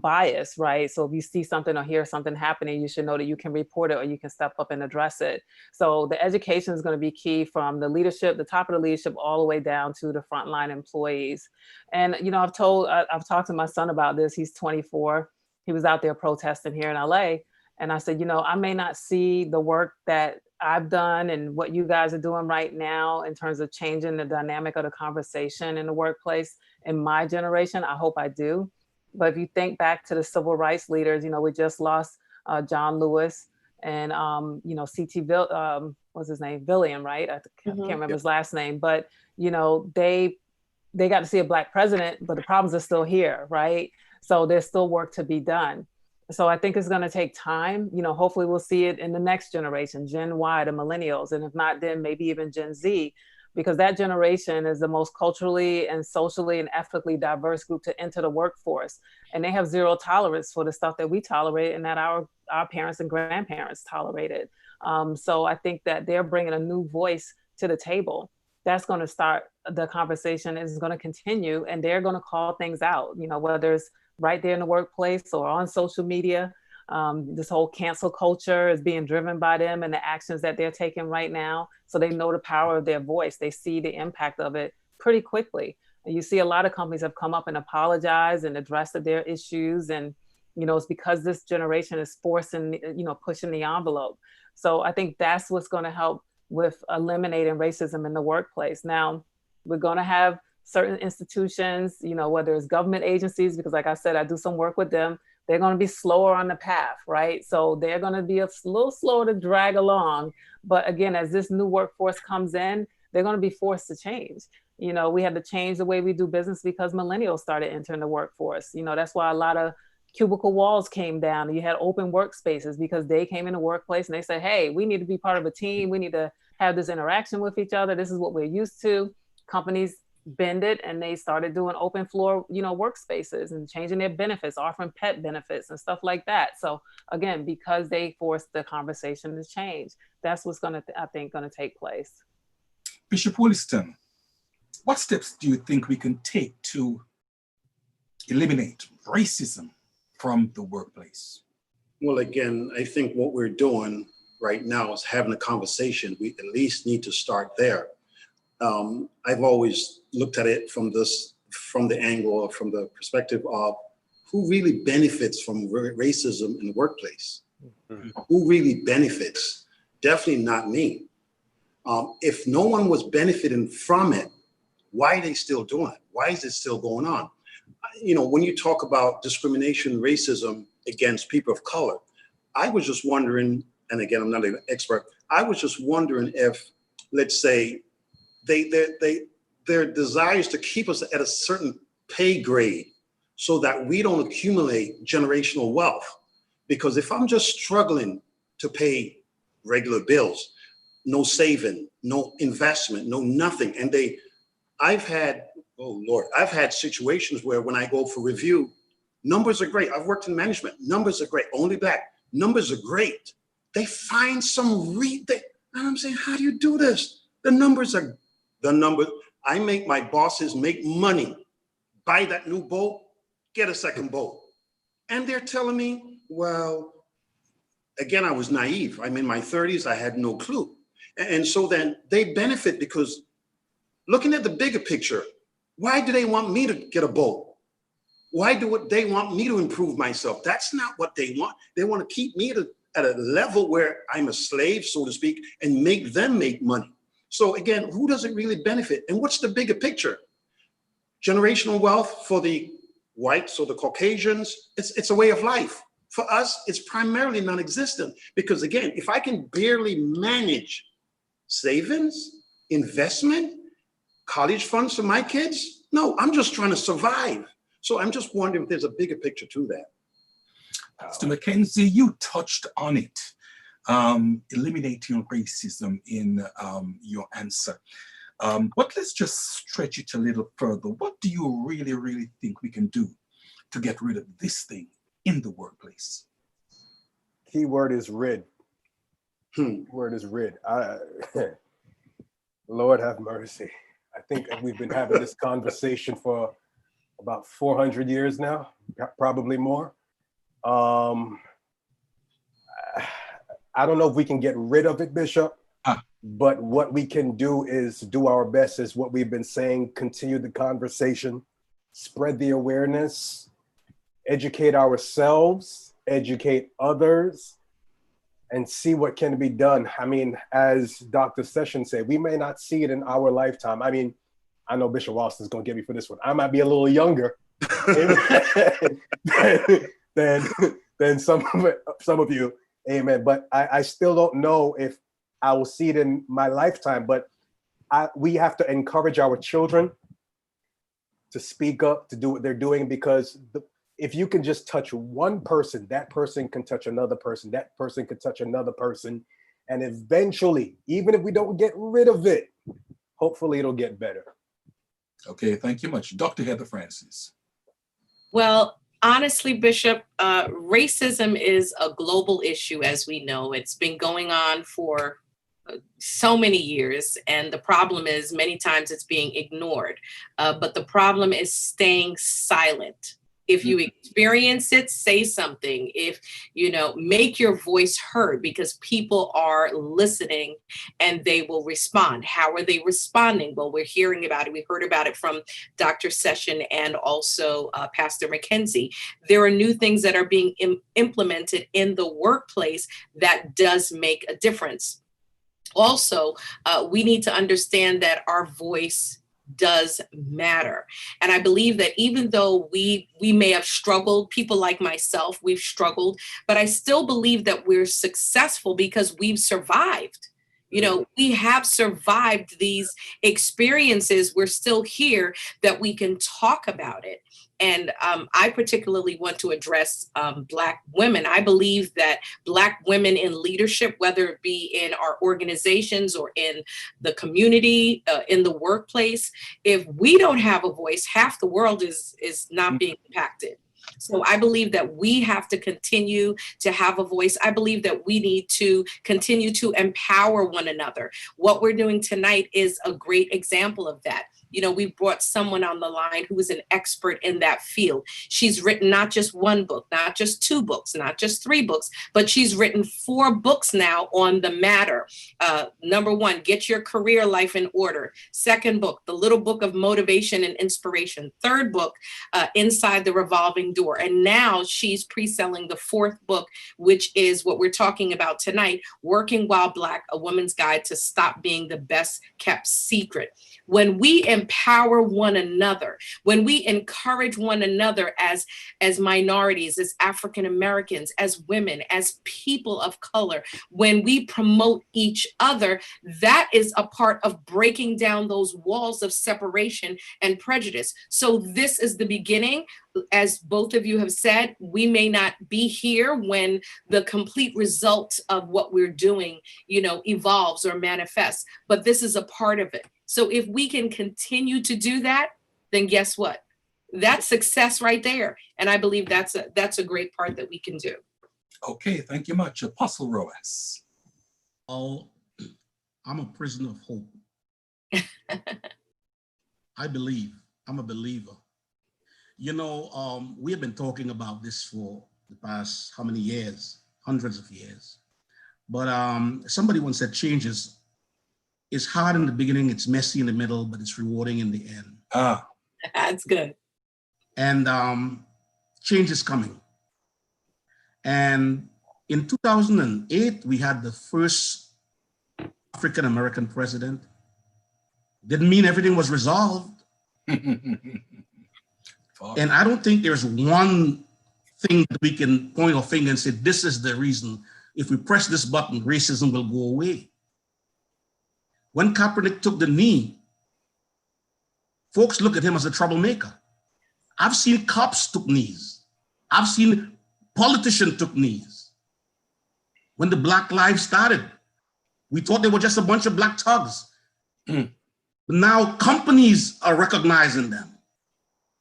bias, right? So if you see something or hear something happening, you should know that you can report it or you can step up and address it. So the education is going to be key, from the leadership, the top of the leadership, all the way down to the frontline employees. And, I've talked to my son about this. He's 24. He was out there protesting here in LA. And I said, I may not see the work that I've done and what you guys are doing right now in terms of changing the dynamic of the conversation in the workplace in my generation. I hope I do. But if you think back to the civil rights leaders, we just lost John Lewis and, C.T. What's his name? Villiam, right? I can't remember his last name. But, they got to see a Black president, but the problems are still here, right? So there's still work to be done. So I think it's going to take time. Hopefully we'll see it in the next generation, Gen Y, the millennials. And if not, then maybe even Gen Z, because that generation is the most culturally and socially and ethically diverse group to enter the workforce. And they have zero tolerance for the stuff that we tolerate and that our parents and grandparents tolerated. So I think that they're bringing a new voice to the table. That's going to start the conversation, is going to continue, and they're going to call things out, whether it's right there in the workplace or on social media. This whole cancel culture is being driven by them and the actions that they're taking right now. So they know the power of their voice. They see the impact of it pretty quickly. And you see a lot of companies have come up and apologized and addressed their issues. And, it's because this generation is forcing, pushing the envelope. So I think that's what's going to help with eliminating racism in the workplace. Now, we're going to have certain institutions, whether it's government agencies, because like I said, I do some work with them. They're going to be slower on the path, right? So they're going to be a little slower to drag along. But again, as this new workforce comes in, they're going to be forced to change. We had to change the way we do business because millennials started entering the workforce. That's why a lot of cubicle walls came down. You had open workspaces because they came in the workplace and they said, hey, we need to be part of a team. We need to have this interaction with each other. This is what we're used to. Companies bend it and they started doing open floor, workspaces and changing their benefits, offering pet benefits and stuff like that. So again, because they forced the conversation to change, that's what's going to take place. Bishop Williston, what steps do you think we can take to eliminate racism from the workplace? Well, again, I think what we're doing right now is having a conversation. We at least need to start there. I've always looked at it from the angle or from the perspective of who really benefits from racism in the workplace. Mm-hmm. Who really benefits? Definitely not me. If no one was benefiting from it, why are they still doing it? Why is it still going on? You know, when you talk about discrimination, racism against people of color, I was just wondering, and again, I'm not an expert, I was just wondering if, let's say, their desires to keep us at a certain pay grade so that we don't accumulate generational wealth. Because if I'm just struggling to pay regular bills, no saving, no investment, no nothing, and I've had situations where when I go for review, numbers are great. I've worked in management. Numbers are great. Only black. Numbers are great. They find some and I'm saying, how do you do this? The numbers. I make my bosses make money. Buy that new boat, get a second boat. And they're telling me, well, again, I was naive. I'm in my 30s. I had no clue. And so then they benefit because looking at the bigger picture, why do they want me to get a boat? Why do they want me to improve myself? That's not what they want. They want to keep me at a level where I'm a slave, so to speak, and make them make money. So again, who does it really benefit? And what's the bigger picture? Generational wealth for the whites or the Caucasians, it's a way of life. For us, it's primarily non-existent because again, if I can barely manage savings, investment, college funds for my kids, no, I'm just trying to survive. So I'm just wondering if there's a bigger picture to that. Mr. McKenzie, you touched on it, eliminating racism in your answer. But let's just stretch it a little further. What do you really, really think we can do to get rid of this thing in the workplace? Key word is rid. Word is rid. Lord have mercy. I think we've been having this conversation for about 400 years now, probably more. I don't know if we can get rid of it, Bishop, but what we can do is do our best, is what we've been saying, continue the conversation, spread the awareness, educate ourselves, educate others, and see what can be done. I mean, as Dr. Sessions said, we may not see it in our lifetime. I mean, I know Bishop Austin's gonna get me for this one. I might be a little younger than some of you, amen. But I still don't know if I will see it in my lifetime. But we have to encourage our children to speak up, to do what they're doing, because if you can just touch one person, that person can touch another person, that person can touch another person. And eventually, even if we don't get rid of it, hopefully it'll get better. Okay, thank you much. Dr. Heather Francis. Well, honestly, Bishop, racism is a global issue, as we know. It's been going on for so many years, and the problem is many times it's being ignored. But the problem is staying silent. If you experience it, say something. If, make your voice heard, because people are listening and they will respond. How are they responding? Well, we're hearing about it. We heard about it from Dr. Session and also Pastor McKenzie. There are new things that are being implemented in the workplace that does make a difference. Also, we need to understand that our voice does matter. And I believe that even though we may have struggled, people like myself, we've struggled, but I still believe that we're successful because we've survived. We have survived these experiences. We're still here, that we can talk about it. And I particularly want to address Black women. I believe that Black women in leadership, whether it be in our organizations or in the community, in the workplace, if we don't have a voice, half the world is not being impacted. So I believe that we have to continue to have a voice. I believe that we need to continue to empower one another. What we're doing tonight is a great example of that. You know, we brought someone on the line who is an expert in that field. She's written not just one book, not just two books, not just three books, but she's written 4 books now on the matter. Number 1, Get Your Career Life in Order. Second book, The Little Book of Motivation and Inspiration. Third book, Inside the Revolving Door. And now she's pre-selling the 4th book, which is what we're talking about tonight, Working While Black, A Woman's Guide to Stop Being the Best Kept Secret. When we empower one another, when we encourage one another as minorities, as African Americans, as women, as people of color, when we promote each other, that is a part of breaking down those walls of separation and prejudice. So this is the beginning. As both of you have said, we may not be here when the complete result of what we're doing, you know, evolves or manifests, but this is a part of it. So if we can continue to do that, then guess what? That's success right there. And I believe that's a great part that we can do. Okay, thank you much. Apostle Roas. Oh, I'm a prisoner of hope. I believe. I'm a believer. You know, we have been talking about this for the past how many years? Hundreds of years. But somebody once said change is hard in the beginning, it's messy in the middle, but it's rewarding in the end. That's good. And change is coming. And in 2008, we had the first African-American president. Didn't mean everything was resolved. And I don't think there's one thing that we can point our finger and say, this is the reason. If we press this button, racism will go away. When Kaepernick took the knee, folks look at him as a troublemaker. I've seen cops took knees. I've seen politicians took knees. When the Black Lives started, we thought they were just a bunch of black thugs. But now companies are recognizing them.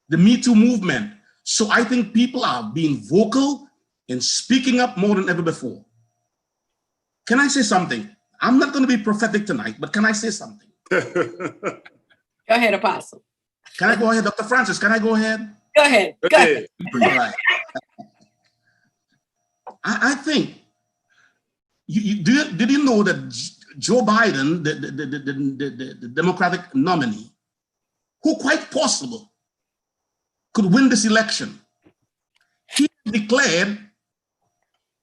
The Me Too movement. So I think people are being vocal and speaking up more than ever before. Can I say something? I'm not going to be prophetic tonight, but can I say something? Go ahead, Apostle. Can I go ahead, Dr. Francis? Can I go ahead? Go ahead. Go ahead. All right. I think, did you know that Joe Biden, the Democratic nominee, who quite possible could win this election, he declared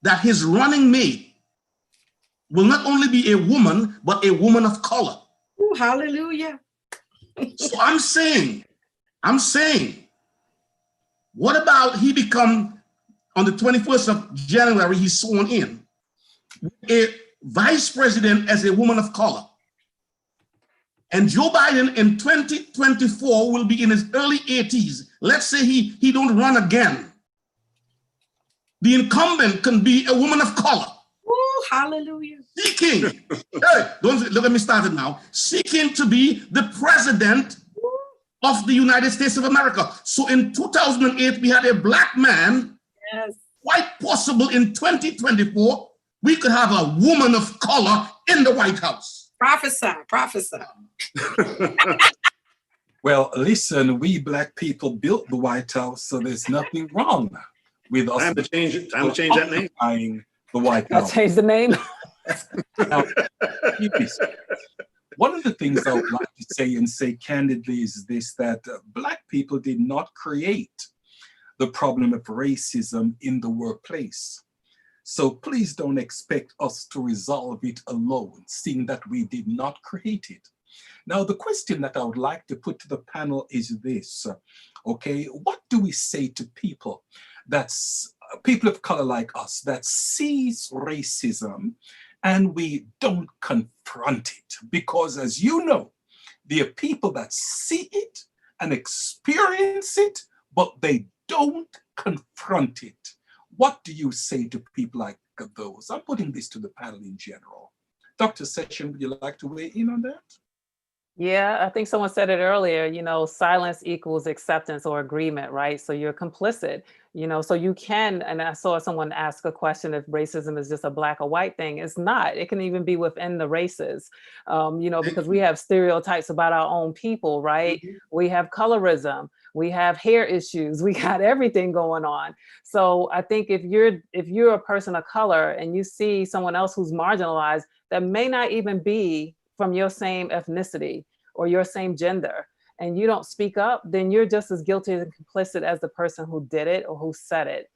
that his running mate will not only be a woman, but a woman of color. Ooh, hallelujah. So I'm saying, what about he become, on the 21st of January, he's sworn in, a vice president as a woman of color. And Joe Biden in 2024 will be in his early 80s. Let's say he don't run again. The incumbent can be a woman of color. Ooh, hallelujah. Seeking, hey, don't look at me started now, seeking to be the president of the United States of America. So in 2008, we had a black man. Yes. Quite possible in 2024, we could have a woman of color in the White House. Prophesy, prophesy. Well, listen, we black people built the White House, so there's nothing wrong with us. Time to change it. Time to change that name. Occupying the White I'll House. change the name. Now, one of the things I would like to say and say candidly is this, that black people did not create the problem of racism in the workplace. So please don't expect us to resolve it alone, seeing that we did not create it. Now, the question that I would like to put to the panel is this, okay? What do we say to people, that's people of color like us, that sees racism and we don't confront it? Because as you know, there are people that see it and experience it, but they don't confront it. What do you say to people like those? I'm putting this to the panel in general. Dr. Session, would you like to weigh in on that? Yeah, I think someone said it earlier, silence equals acceptance or agreement, right? So you're complicit, so you can, and I saw someone ask a question if racism is just a black or white thing. It's not. It can even be within the races, Thank because we you. have stereotypes about our own people, right? Mhm. We have colorism, we have hair issues, we got everything going on. So I think if you're a person of color and you see someone else who's marginalized, that may not even be from your same ethnicity or your same gender, and you don't speak up, then you're just as guilty and complicit as the person who did it or who said it.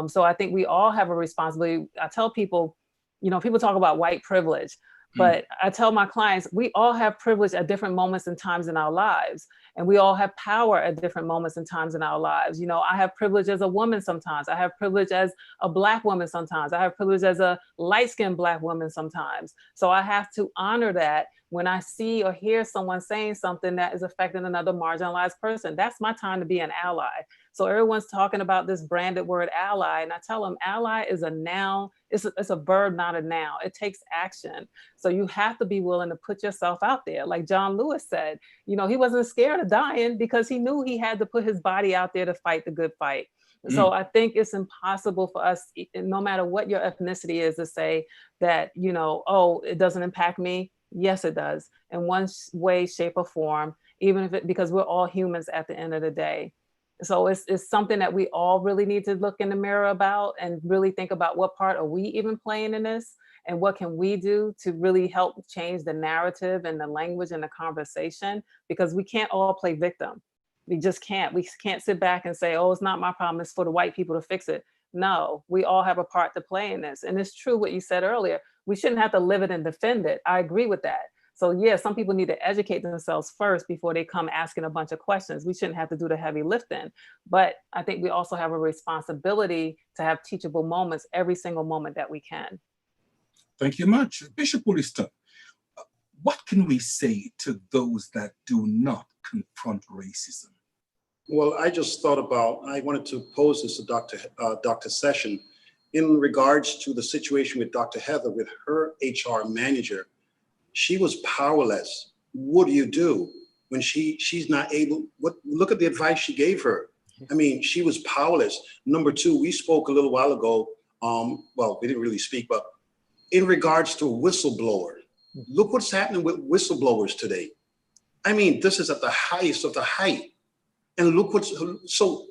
So I think we all have a responsibility. I tell people, people talk about white privilege, Mm. but I tell my clients, we all have privilege at different moments and times in our lives. And we all have power at different moments and times in our lives. I have privilege as a woman sometimes. I have privilege as a Black woman sometimes. I have privilege as a light-skinned Black woman sometimes. So I have to honor that when I see or hear someone saying something that is affecting another marginalized person. That's my time to be an ally. So everyone's talking about this branded word ally, and I tell them ally is a noun. It's a verb, not a noun. It takes action. So you have to be willing to put yourself out there. Like John Lewis said, he wasn't scared of dying because he knew he had to put his body out there to fight the good fight. So Mm. I think it's impossible for us, no matter what your ethnicity is, to say that, oh, it doesn't impact me. Yes, it does, in one way, shape, or form, even if because we're all humans at the end of the day. So it's something that we all really need to look in the mirror about and really think about what part are we even playing in this, and what can we do to really help change the narrative and the language and the conversation, because we can't all play victim. We just can't. We can't sit back and say, oh, it's not my problem, it's for the white people to fix it. No, we all have a part to play in this. And it's true what you said earlier. We shouldn't have to live it and defend it. I agree with that. So yeah, some people need to educate themselves first before they come asking a bunch of questions. We shouldn't have to do the heavy lifting. But I think we also have a responsibility to have teachable moments every single moment that we can. Thank you much. Bishop Williston, what can we say to those that do not confront racism? Well, I just thought about, I wanted to pose this to Dr. Session in regards to the situation with Dr. Heather, with her HR manager. She was powerless. What do you do when she's not able? Look at the advice she gave her. I mean, she was powerless. Number two, we spoke a little while ago. Well, we didn't really speak, but in regards to a whistleblower, look what's happening with whistleblowers today. I mean, this is at the highest of the height. And look so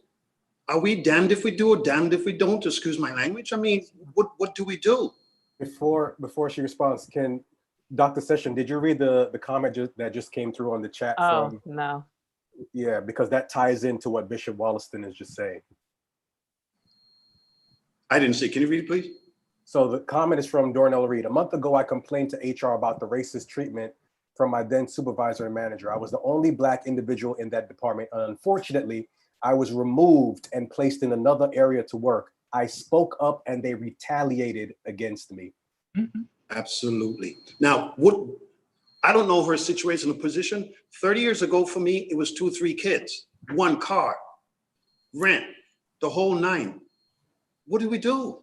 are we damned if we do or damned if we don't? Excuse my language. I mean, what do we do? Before she responds, can Dr. Session, did you read the comment that just came through on the chat from? No. Yeah, because that ties into what Bishop Wollaston is just saying. I didn't see. Can you read it, please? So the comment is from Dornell Reed. A month ago, I complained to HR about the racist treatment from my then supervisor and manager. I was the only Black individual in that department. And unfortunately, I was removed and placed in another area to work. I spoke up and they retaliated against me. Mm-hmm. Absolutely. Now, I don't know her situation or position. 30 years ago for me, it was 2 or 3 kids, 1 car, rent, the whole 9. What do we do?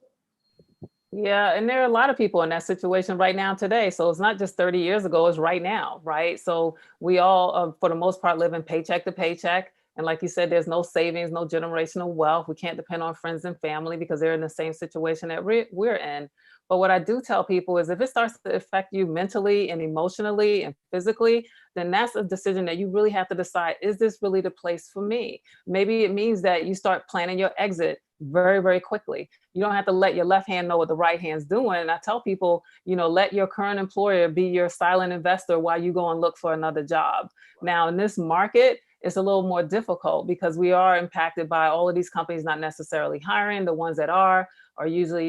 Yeah, and there are a lot of people in that situation right now today. So it's not just 30 years ago, it's right now, right? So we all, for the most part, live in paycheck to paycheck. And like you said, there's no savings, no generational wealth. We can't depend on friends and family because they're in the same situation that we're in. But what I do tell people is if it starts to affect you mentally and emotionally and physically, then that's a decision that you really have to decide, is this really the place for me? Maybe it means that you start planning your exit very, very quickly. You don't have to let your left hand know what the right hand's doing. And I tell people, let your current employer be your silent investor while you go and look for another job. Now, in this market, it's a little more difficult because we are impacted by all of these companies not necessarily hiring. The ones that are usually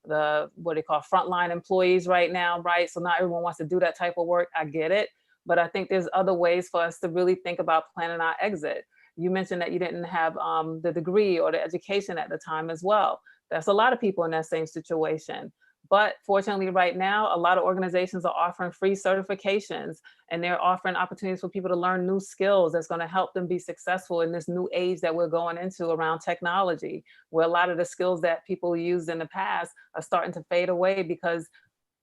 the what they call frontline employees right now, right? So not everyone wants to do that type of work. I get it. But I think there's other ways for us to really think about planning our exit. You mentioned that you didn't have the degree or the education at the time as well. That's a lot of people in that same situation. But fortunately, right now, a lot of organizations are offering free certifications, and they're offering opportunities for people to learn new skills that's going to help them be successful in this new age that we're going into around technology, where a lot of the skills that people used in the past are starting to fade away because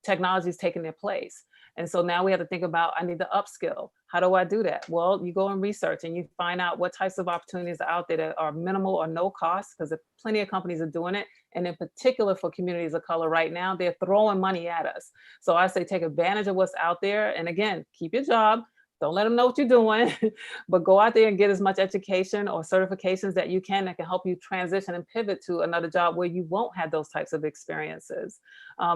technology is taking their place. And so now we have to think about, I need to upskill. How do I do that? Well, you go and research and you find out what types of opportunities are out there that are minimal or no cost, because plenty of companies are doing it. And in particular for communities of color right now, they're throwing money at us. So I say take advantage of what's out there. And again, keep your job. Don't let them know what you're doing, but go out there and get as much education or certifications that you can that can help you transition and pivot to another job where you won't have those types of experiences.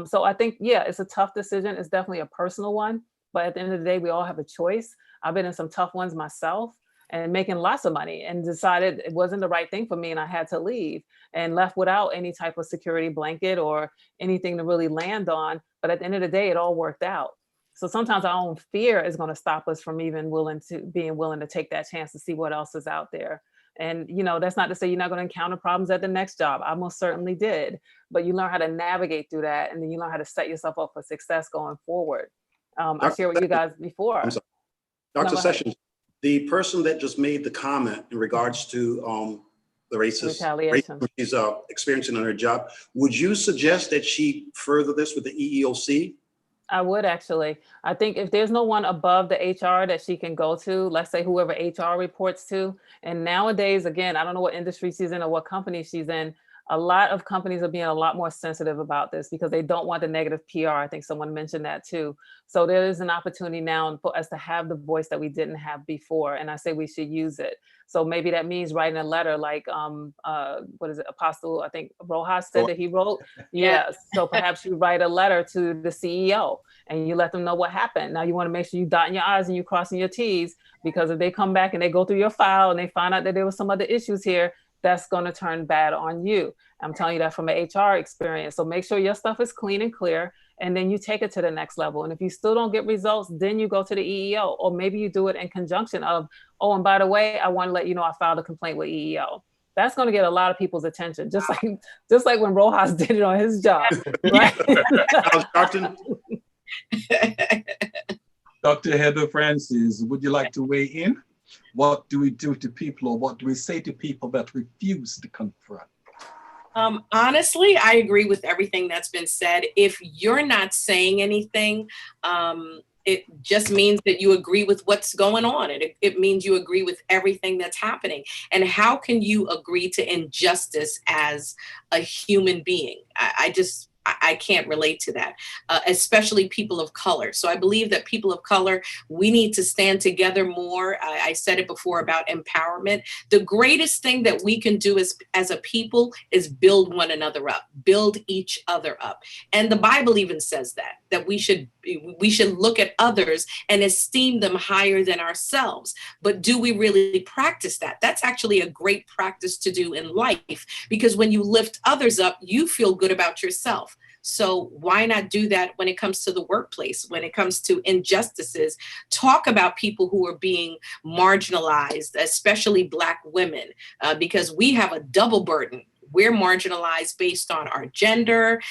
So I think, yeah, it's a tough decision. It's definitely a personal one, but at the end of the day, we all have a choice. I've been in some tough ones myself and making lots of money and decided it wasn't the right thing for me and I had to leave and left without any type of security blanket or anything to really land on. But at the end of the day, it all worked out. So sometimes our own fear is going to stop us from even being willing to take that chance to see what else is out there. And, you know, that's not to say you're not going to encounter problems at the next job. I most certainly did, but you learn how to navigate through that. And then you learn how to set yourself up for success going forward. I shared with you guys before. Dr. Sessions, the person that just made the comment in regards to the racist retaliation she's experiencing on her job, would you suggest that she further this with the EEOC? I would actually. I think if there's no one above the HR that she can go to, let's say whoever HR reports to, and nowadays, again, I don't know what industry she's in or what company she's in, a lot of companies are being a lot more sensitive about this because they don't want the negative PR. I think someone mentioned that too. So there is an opportunity now for us to have the voice that we didn't have before. And I say we should use it. So maybe that means writing a letter like, what is it, Apostle, I think Rojas said that he wrote. Yes. So perhaps you write a letter to the CEO and you let them know what happened. Now you want to make sure you dotting your I's and you crossing your T's, because if they come back and they go through your file and they find out that there was some other issues here, that's going to turn bad on you. I'm telling you that from an HR experience. So make sure your stuff is clean and clear, and then you take it to the next level. And if you still don't get results, then you go to the EEO, or maybe you do it in conjunction of, oh, and by the way, I want to let you know I filed a complaint with EEO. That's going to get a lot of people's attention, just like when Rojas did it on his job, right? Dr. Heather Francis, would you like to weigh in? What do we do to people, or what do we say to people that refuse to confront? Honestly, I agree with everything that's been said. If you're not saying anything, it just means that you agree with what's going on. It means you agree with everything that's happening. And how can you agree to injustice as a human being? I can't relate to that, especially people of color. So I believe that people of color, we need to stand together more. I said it before about empowerment. The greatest thing that we can do as a people is build one another up, build each other up. And the Bible even says that we should look at others and esteem them higher than ourselves. But do we really practice that? That's actually a great practice to do in life, because when you lift others up, you feel good about yourself. So why not do that when it comes to the workplace, when it comes to injustices? Talk about people who are being marginalized, especially Black women, because we have a double burden. We're marginalized based on our gender,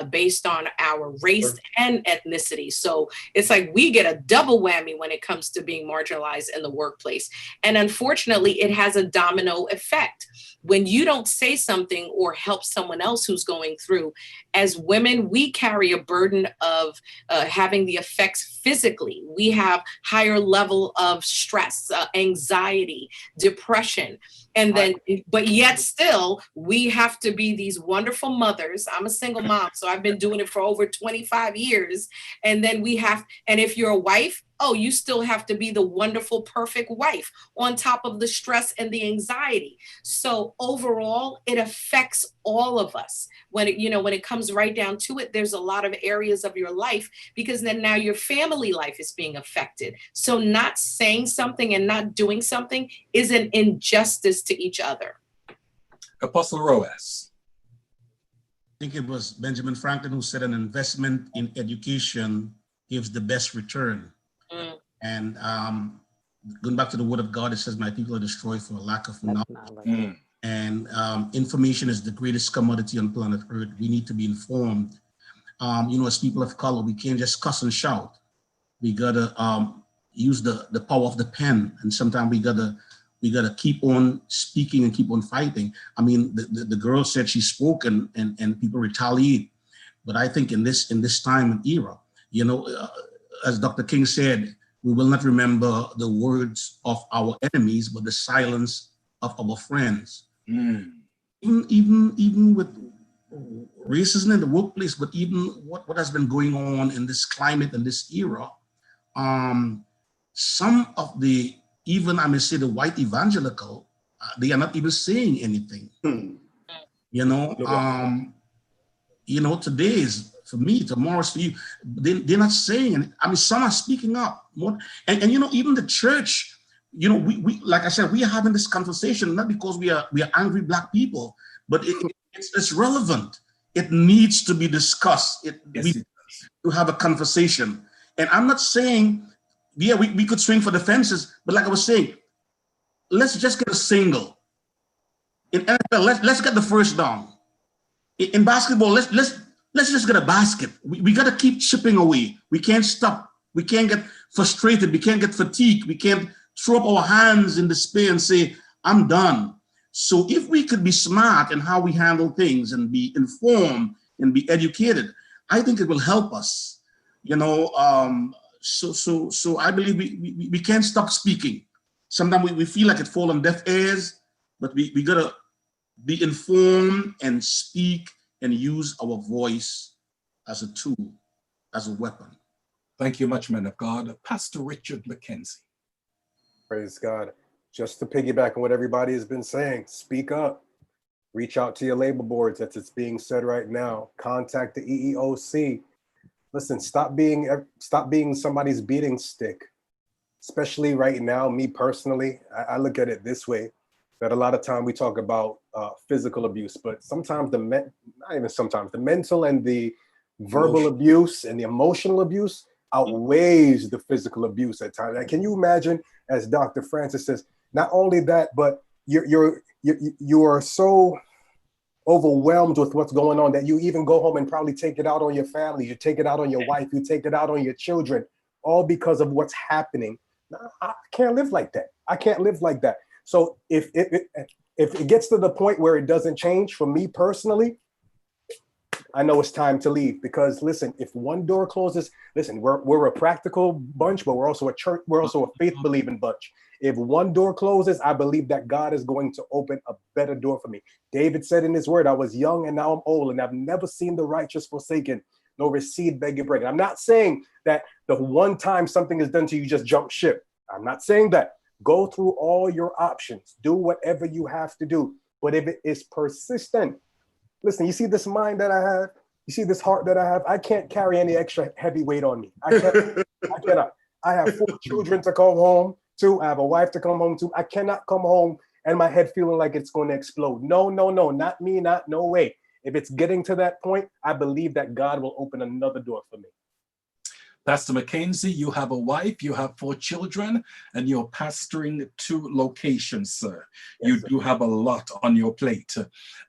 based on our race and ethnicity. So it's like we get a double whammy when it comes to being marginalized in the workplace. And unfortunately, it has a domino effect. When you don't say something or help someone else who's going through, as women, we carry a burden of having the effects physically. We have higher level of stress, anxiety, depression. And then, but yet still, we have to be these wonderful mothers. I'm a single mom, so I've been doing it for over 25 years. And then and if you're a wife, oh, you still have to be the wonderful, perfect wife on top of the stress and the anxiety. So overall, it affects all of us. When it comes right down to it, there's a lot of areas of your life, because then now your family life is being affected. So not saying something and not doing something is an injustice to each other. Apostle Roas. I think it was Benjamin Franklin who said an investment in education gives the best return. And going back to the word of God, it says, my people are destroyed for a lack of knowledge. And information is the greatest commodity on planet Earth. We need to be informed. As people of color, we can't just cuss and shout. We gotta use the power of the pen. And sometimes we gotta keep on speaking and keep on fighting. I mean, the girl said she spoke and people retaliate. But I think in this time and era, as Dr. King said, we will not remember the words of our enemies, but the silence of our friends. Mm. Even with racism in the workplace, but even what has been going on in this climate and this era, some of the, even I may say the white evangelical, they are not even saying anything. You know, today is for me, tomorrow's for you. They're not saying it. I mean, some are speaking up more, and even the church. We like I said, we are having this conversation not because we are angry Black people, but it's relevant. It needs to be discussed. To have a conversation. And I'm not saying, yeah, we could swing for the fences, but like I was saying, let's just get a single. In NFL, let's get the first down. In basketball, let's just get a basket. We got to keep chipping away. We can't stop. We can't get frustrated. We can't get fatigued. We can't throw up our hands in despair and say, I'm done. So if we could be smart in how we handle things and be informed and be educated, I think it will help us. So I believe we can't stop speaking. Sometimes we feel like it falls on deaf ears, but we got to be informed and speak and use our voice as a tool, as a weapon. Thank you much, man of God. Pastor Richard McKenzie. Praise God. Just to piggyback on what everybody has been saying, speak up. Reach out to your labor boards, as it's being said right now. Contact the EEOC. Listen, stop being somebody's beating stick. Especially right now, me personally, I look at it this way, that a lot of time we talk about physical abuse, but sometimes the mental and the verbal abuse and the emotional abuse outweighs the physical abuse at times. Like, can you imagine, as Dr. Francis says, not only that, but you are so overwhelmed with what's going on that you even go home and probably take it out on your family, you take it out on your wife, you take it out on your children, all because of what's happening. I can't live like that. I can't live like that. So if it gets to the point where it doesn't change, for me personally, I know it's time to leave, because listen, if one door closes, listen, we're a practical bunch, but we're also a church, we're also a faith believing bunch. If one door closes, I believe that God is going to open a better door for me. David said in his word, I was young and now I'm old, and I've never seen the righteous forsaken, nor his seed begging bread. I'm not saying that the one time something is done to you, just jump ship. I'm not saying that. Go through all your options. Do whatever you have to do. But if it is persistent, listen, you see this mind that I have? You see this heart that I have? I can't carry any extra heavy weight on me. I cannot. I have 4 children to come home to. I have a wife to come home to. I cannot come home and my head feeling like it's going to explode. No, not me, no way. If it's getting to that point, I believe that God will open another door for me. Pastor McKenzie, you have a wife, you have 4 children, and you're pastoring 2 locations, sir. Yes, you do have a lot on your plate.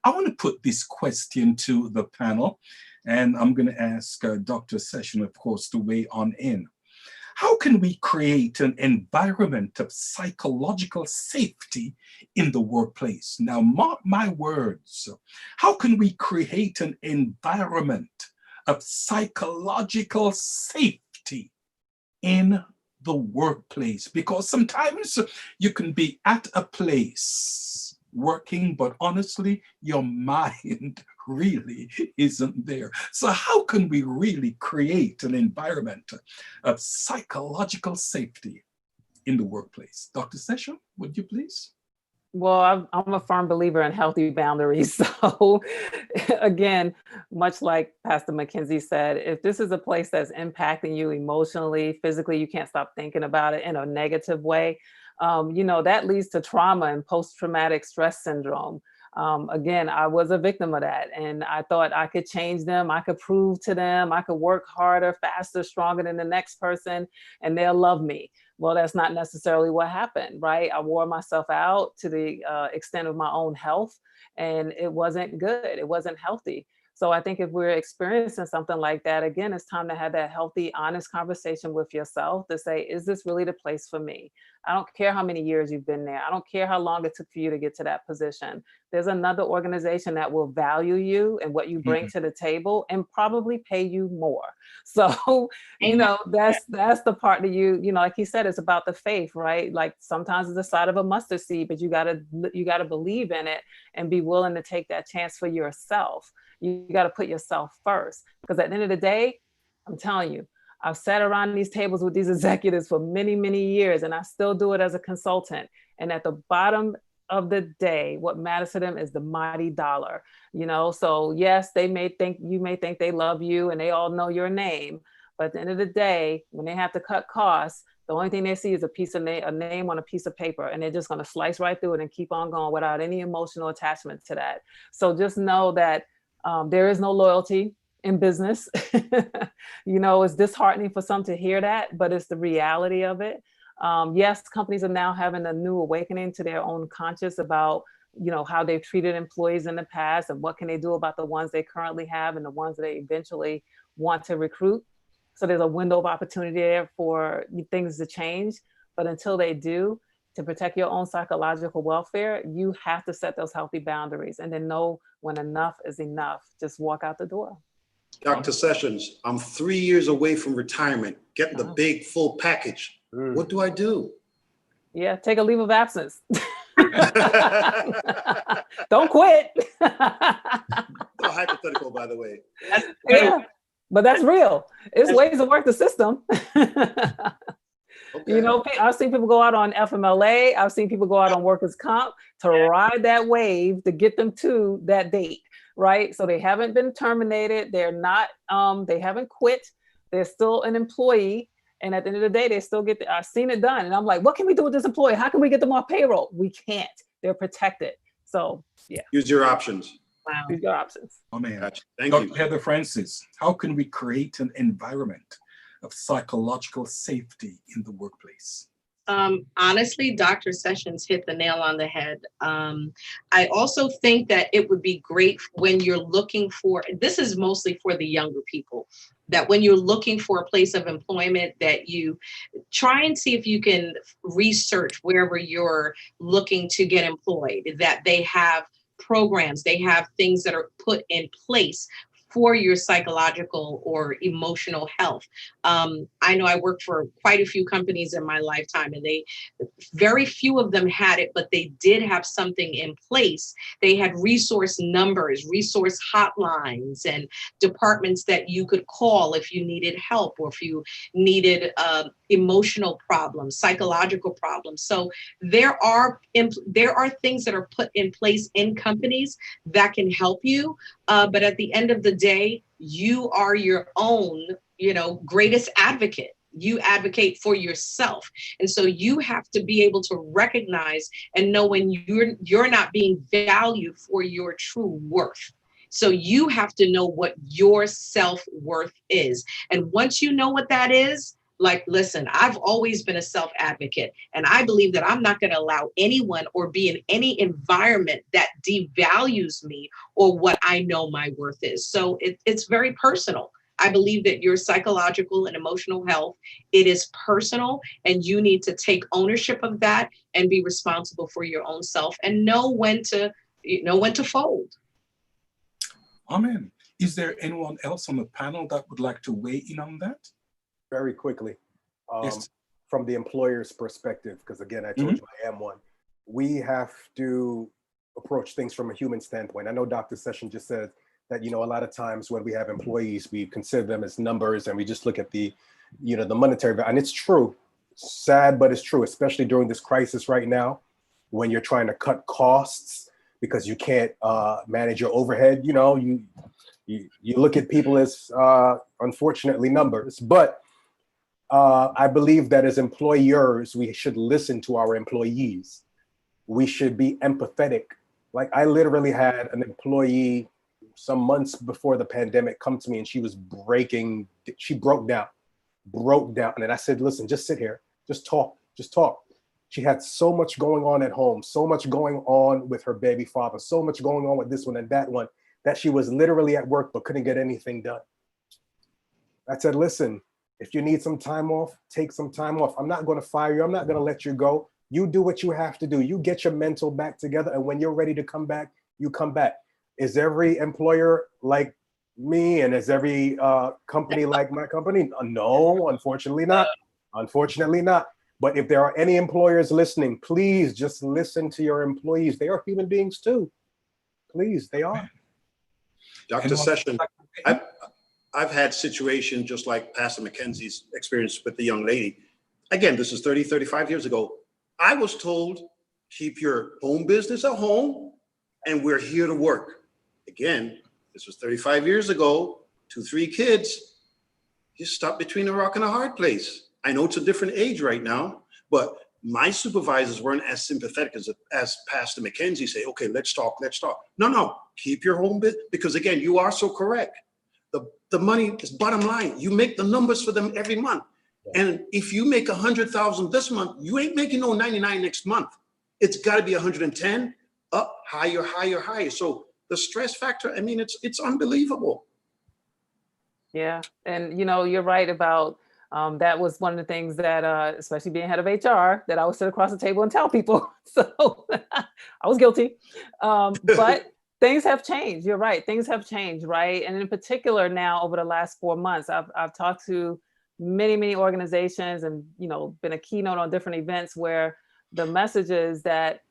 I want to put this question to the panel, and I'm going to ask Dr. Session, of course, to weigh on in. How can we create an environment of psychological safety in the workplace? Now, mark my words. How can we create an environment of psychological safety in the workplace? Because sometimes you can be at a place working, but honestly, your mind really isn't there. So how can we really create an environment of psychological safety in the workplace? Dr. Session, would you please? Well, I'm a firm believer in healthy boundaries. So again, much like Pastor McKenzie said, if this is a place that's impacting you emotionally, physically, you can't stop thinking about it in a negative way, that leads to trauma and post-traumatic stress syndrome. Again, I was a victim of that, and I thought I could change them. I could prove to them, I could work harder, faster, stronger than the next person, and they'll love me. Well, that's not necessarily what happened, right? I wore myself out to the extent of my own health, and it wasn't good. It wasn't healthy. So I think if we're experiencing something like that, again, it's time to have that healthy, honest conversation with yourself to say, is this really the place for me? I don't care how many years you've been there. I don't care how long it took for you to get to that position. There's another organization that will value you and what you bring to the table and probably pay you more. So, that's the part that like he said, it's about the faith, right? Like sometimes it's the side of a mustard seed, but you gotta believe in it and be willing to take that chance for yourself. You got to put yourself first, because at the end of the day, I'm telling you, I've sat around these tables with these executives for many, many years, and I still do it as a consultant. And at the bottom of the day, what matters to them is the mighty dollar, So yes, you may think they love you and they all know your name. But at the end of the day, when they have to cut costs, the only thing they see is a name on a piece of paper, and they're just going to slice right through it and keep on going without any emotional attachment to that. So just know that there is no loyalty in business. It's disheartening for some to hear that, but it's the reality of it. Yes, companies are now having a new awakening to their own conscious about, how they've treated employees in the past and what can they do about the ones they currently have and the ones that they eventually want to recruit. So there's a window of opportunity there for things to change. But until they do, to protect your own psychological welfare, you have to set those healthy boundaries and then know when enough is enough. Just walk out the door. Dr. Sessions, I'm 3 years away from retirement, getting the big full package. What do I do? Yeah, take a leave of absence. Don't quit. No, hypothetical, by the way. Yeah, but that's real. It's ways to work the system. Okay. I've seen people go out on FMLA. I've seen people go out on workers' comp to ride that wave to get them to that date, right? So they haven't been terminated. They're not, they haven't quit. They're still an employee. And at the end of the day, they still get, I've seen it done. And I'm like, what can we do with this employee? How can we get them off payroll? We can't. They're protected. So yeah. Use your options. Wow. Use your options. Oh man. Gotcha. Thank Dr. you. Heather Francis, how can we create an environment of psychological safety in the workplace? Honestly, Dr. Sessions hit the nail on the head. I also think that it would be great when you're looking for, this is mostly for the younger people, that when you're looking for a place of employment, that you try and see if you can research wherever you're looking to get employed, that they have programs, they have things that are put in place for your psychological or emotional health. I know I worked for quite a few companies in my lifetime, and very few of them had it, but they did have something in place. They had resource numbers, resource hotlines, and departments that you could call if you needed help or if you needed emotional problems, psychological problems. So there are things that are put in place in companies that can help you. But at the end of the day, you are your own, greatest advocate. You advocate for yourself. And so you have to be able to recognize and know when you're not being valued for your true worth. So you have to know what your self-worth is. And once you know what that is, like, listen, I've always been a self-advocate, and I believe that I'm not going to allow anyone or be in any environment that devalues me or what I know my worth is. So it's very personal. I believe that your psychological and emotional health, it is personal, and you need to take ownership of that and be responsible for your own self and know when to fold. Amen. Is there anyone else on the panel that would like to weigh in on that? Very quickly, Yes. from the employer's perspective, because again, I told you I am one. We have to approach things from a human standpoint. I know Dr. Session just said that, a lot of times when we have employees, we consider them as numbers and we just look at the monetary value. And it's true, sad, but it's true, especially during this crisis right now, when you're trying to cut costs because you can't manage your overhead. You look at people as unfortunately numbers, but I believe that as employers, we should listen to our employees. We should be empathetic. Like, I literally had an employee some months before the pandemic come to me, and she broke down. And I said, listen, just sit here, just talk. She had so much going on at home, so much going on with her baby father, so much going on with this one and that one. that she was literally at work but couldn't get anything done. I said, listen, if you need some time off, take some time off. I'm not going to fire you. I'm not going to let you go. You do what you have to do. You get your mental back together. And when you're ready to come back, you come back. Is every employer like me? And is every company like my company? No, unfortunately not. Unfortunately not. But if there are any employers listening, please just listen to your employees. They are human beings too. Please, they are. Dr. Session, I've had situations just like Pastor McKenzie's experience with the young lady. Again, this is 30, 35 years ago. I was told, keep your home business at home and we're here to work. Again, this was 35 years ago, 2, 3 kids. You stuck between a rock and a hard place. I know it's a different age right now, but my supervisors weren't as sympathetic as Pastor McKenzie say, okay, let's talk. No, keep your home business, because again, you are so correct. The money is bottom line. You make the numbers for them every month. And if you make 100,000 this month, you ain't making no 99 next month. It's got to be 110, up, higher. So the stress factor, I mean, it's unbelievable. Yeah, and you're right about that was one of the things that, especially being head of HR, that I would sit across the table and tell people. So I was guilty, but things have changed. You're right. Things have changed, right? And in particular now over the last 4 months, I've talked to many organizations and, been a keynote on different events where the message is that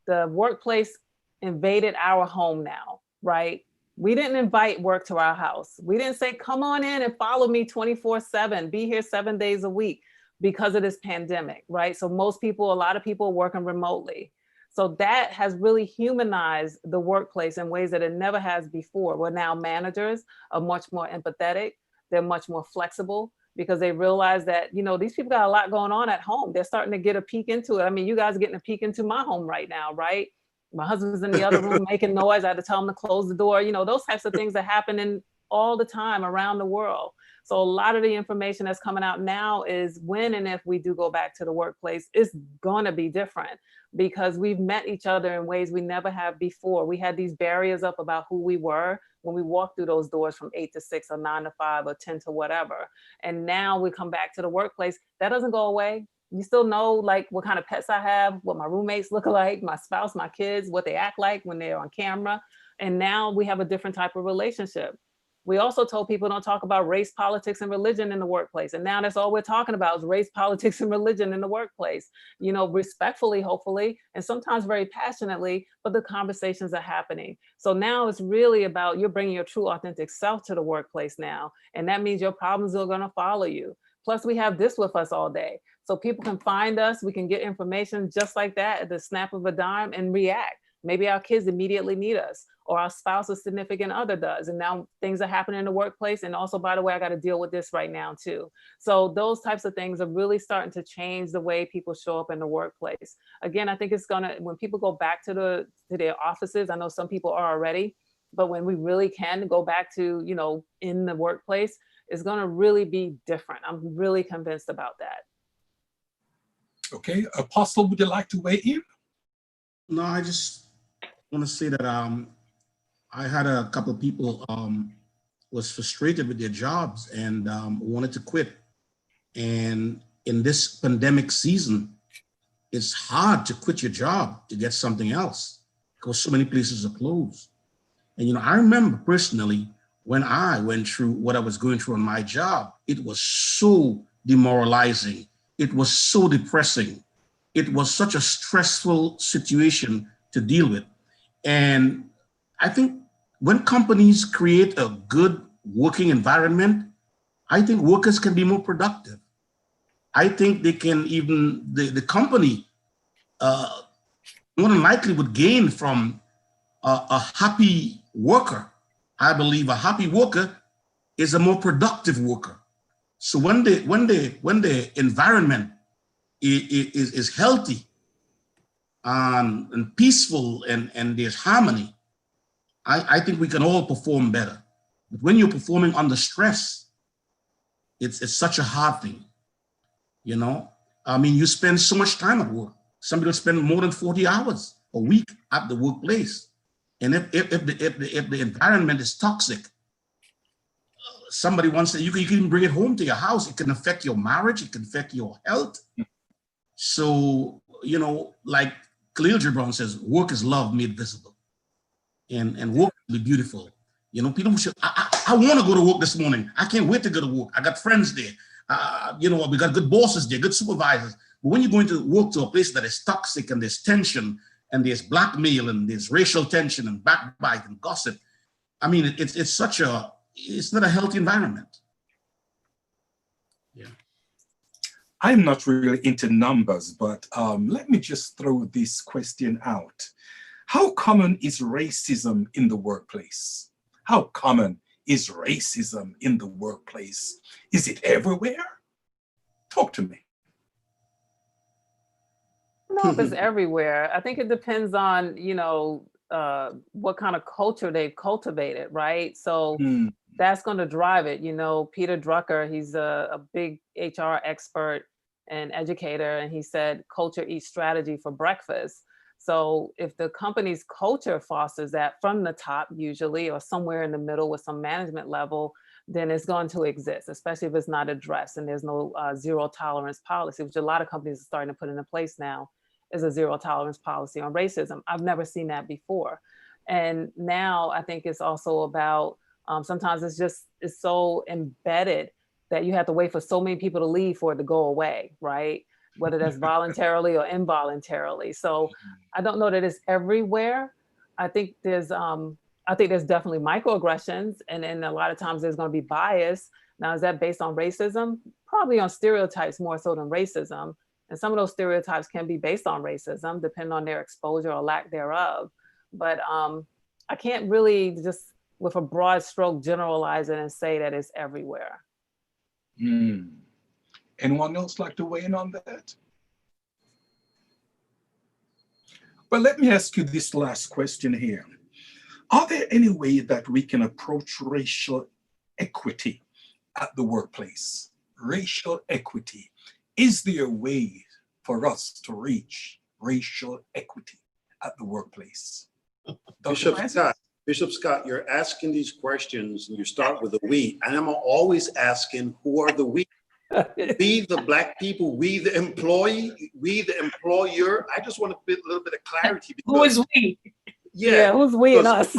the workplace invaded our home now, right? We didn't invite work to our house. We didn't say, come on in and follow me 24/7, be here 7 days a week because of this pandemic, right? So a lot of people are working remotely. So that has really humanized the workplace in ways that it never has before. Where now managers are much more empathetic. They're much more flexible because they realize that, these people got a lot going on at home. They're starting to get a peek into it. I mean, you guys are getting a peek into my home right now, right? My husband's in the other room making noise. I had to tell him to close the door. Those types of things are happening all the time around the world. So a lot of the information that's coming out now is when and if we do go back to the workplace, it's gonna be different because we've met each other in ways we never have before. We had these barriers up about who we were when we walked through those doors from 8 to 6 or 9 to 5 or 10 to whatever. And now we come back to the workplace, that doesn't go away. You still know like what kind of pets I have, what my roommates look like, my spouse, my kids, what they act like when they're on camera. And now we have a different type of relationship. We also told people don't talk about race, politics, and religion in the workplace. And now that's all we're talking about is race, politics, and religion in the workplace, respectfully, hopefully, and sometimes very passionately, but the conversations are happening. So now it's really about you're bringing your true authentic self to the workplace now. And that means your problems are going to follow you. Plus we have this with us all day. So people can find us, we can get information just like that at the snap of a dime and react. Maybe our kids immediately need us or our spouse or significant other does. And now things are happening in the workplace. And also, by the way, I got to deal with this right now too. So those types of things are really starting to change the way people show up in the workplace. Again, I think it's when people go back to their offices, I know some people are already, but when we really can go back to, in the workplace, it's going to really be different. I'm really convinced about that. Okay, Apostle, would you like to weigh in? No, I just want to say that I had a couple of people was frustrated with their jobs and wanted to quit. And in this pandemic season, it's hard to quit your job to get something else because so many places are closed. And I remember personally when I went through what I was going through on my job, it was so demoralizing. It was so depressing. It was such a stressful situation to deal with. And I think when companies create a good working environment, I think workers can be more productive. I think they can the company more than likely would gain from a happy worker. I believe a happy worker is a more productive worker. So when the environment is healthy and peaceful and there's harmony, I think we can all perform better. But when you're performing under stress, it's such a hard thing, I mean, you spend so much time at work. Some people spend more than 40 hours a week at the workplace. And if the environment is toxic, somebody once said you can even bring it home to your house. It can affect your marriage. It can affect your health. So, like Khalil Gibran says, work is love made visible. And work will be beautiful. People should, I want to go to work this morning. I can't wait to go to work. I got friends there. We got good bosses there, good supervisors. But when you go into work to a place that is toxic and there's tension and there's blackmail and there's racial tension and backbite and gossip, I mean, it's not a healthy environment. Yeah. I'm not really into numbers, but let me just throw this question out. How common is racism in the workplace? How common is racism in the workplace? Is it everywhere? Talk to me. I don't know if it's everywhere. I think it depends on, what kind of culture they've cultivated, right? So that's going to drive it. Peter Drucker, he's a big HR expert and educator, and he said, culture eats strategy for breakfast. So if the company's culture fosters that from the top usually, or somewhere in the middle with some management level, then it's going to exist, especially if it's not addressed and there's no zero tolerance policy, which a lot of companies are starting to put into place now, is a zero tolerance policy on racism. I've never seen that before. And now I think it's also about, sometimes it's so embedded that you have to wait for so many people to leave for it to go away, right? Whether that's voluntarily or involuntarily. So I don't know that it's everywhere. I think there's definitely microaggressions, and then a lot of times there's going to be bias. Now, is that based on racism? Probably on stereotypes more so than racism. And some of those stereotypes can be based on racism, depending on their exposure or lack thereof. But I can't really just with a broad stroke generalize it and say that it's everywhere. Anyone else like to weigh in on that? Well, let me ask you this last question here. Are there any way that we can approach racial equity at the workplace? Racial equity. Is there a way for us to reach racial equity at the workplace? Bishop Scott, you're asking these questions and you start with the we, and I'm always asking, who are the we? We, the Black people, we, the employee, we, the employer. I just want a little bit of clarity. Who is we? Yeah, who's we and us?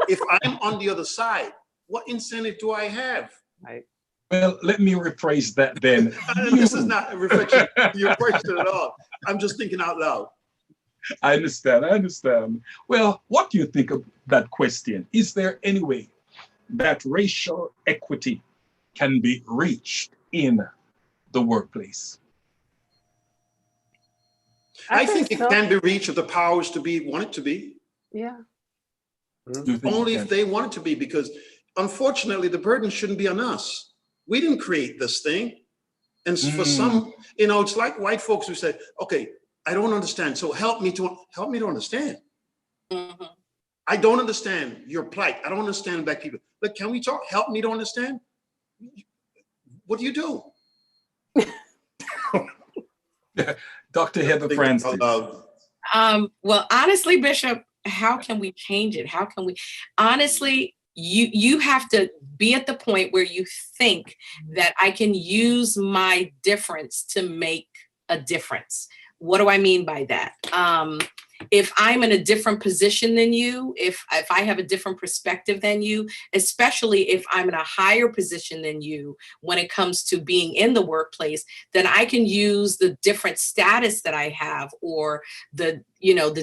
If I'm on the other side, what incentive do I have? Right. Well, let me rephrase that then. This is not a reflection of your question at all. I'm just thinking out loud. I understand. Well, what do you think of that question? Is there any way that racial equity can be reached in the workplace? I think it can be reached if the powers to be want it to be. Yeah. Only if they want it to be, because unfortunately the burden shouldn't be on us. We didn't create this thing. And for some, it's like white folks who say, okay, I don't understand. So help me to understand. Mm-hmm. I don't understand your plight. I don't understand Black people. But can we talk? Help me to understand. What do you do? Dr. Heather Francis. Well, honestly, Bishop, how can we change it? How can we, honestly, you have to be at the point where you think that I can use my difference to make a difference. What do I mean by that? If I'm in a different position than you, if I have a different perspective than you, especially if I'm in a higher position than you when it comes to being in the workplace, then I can use the different status that I have, or the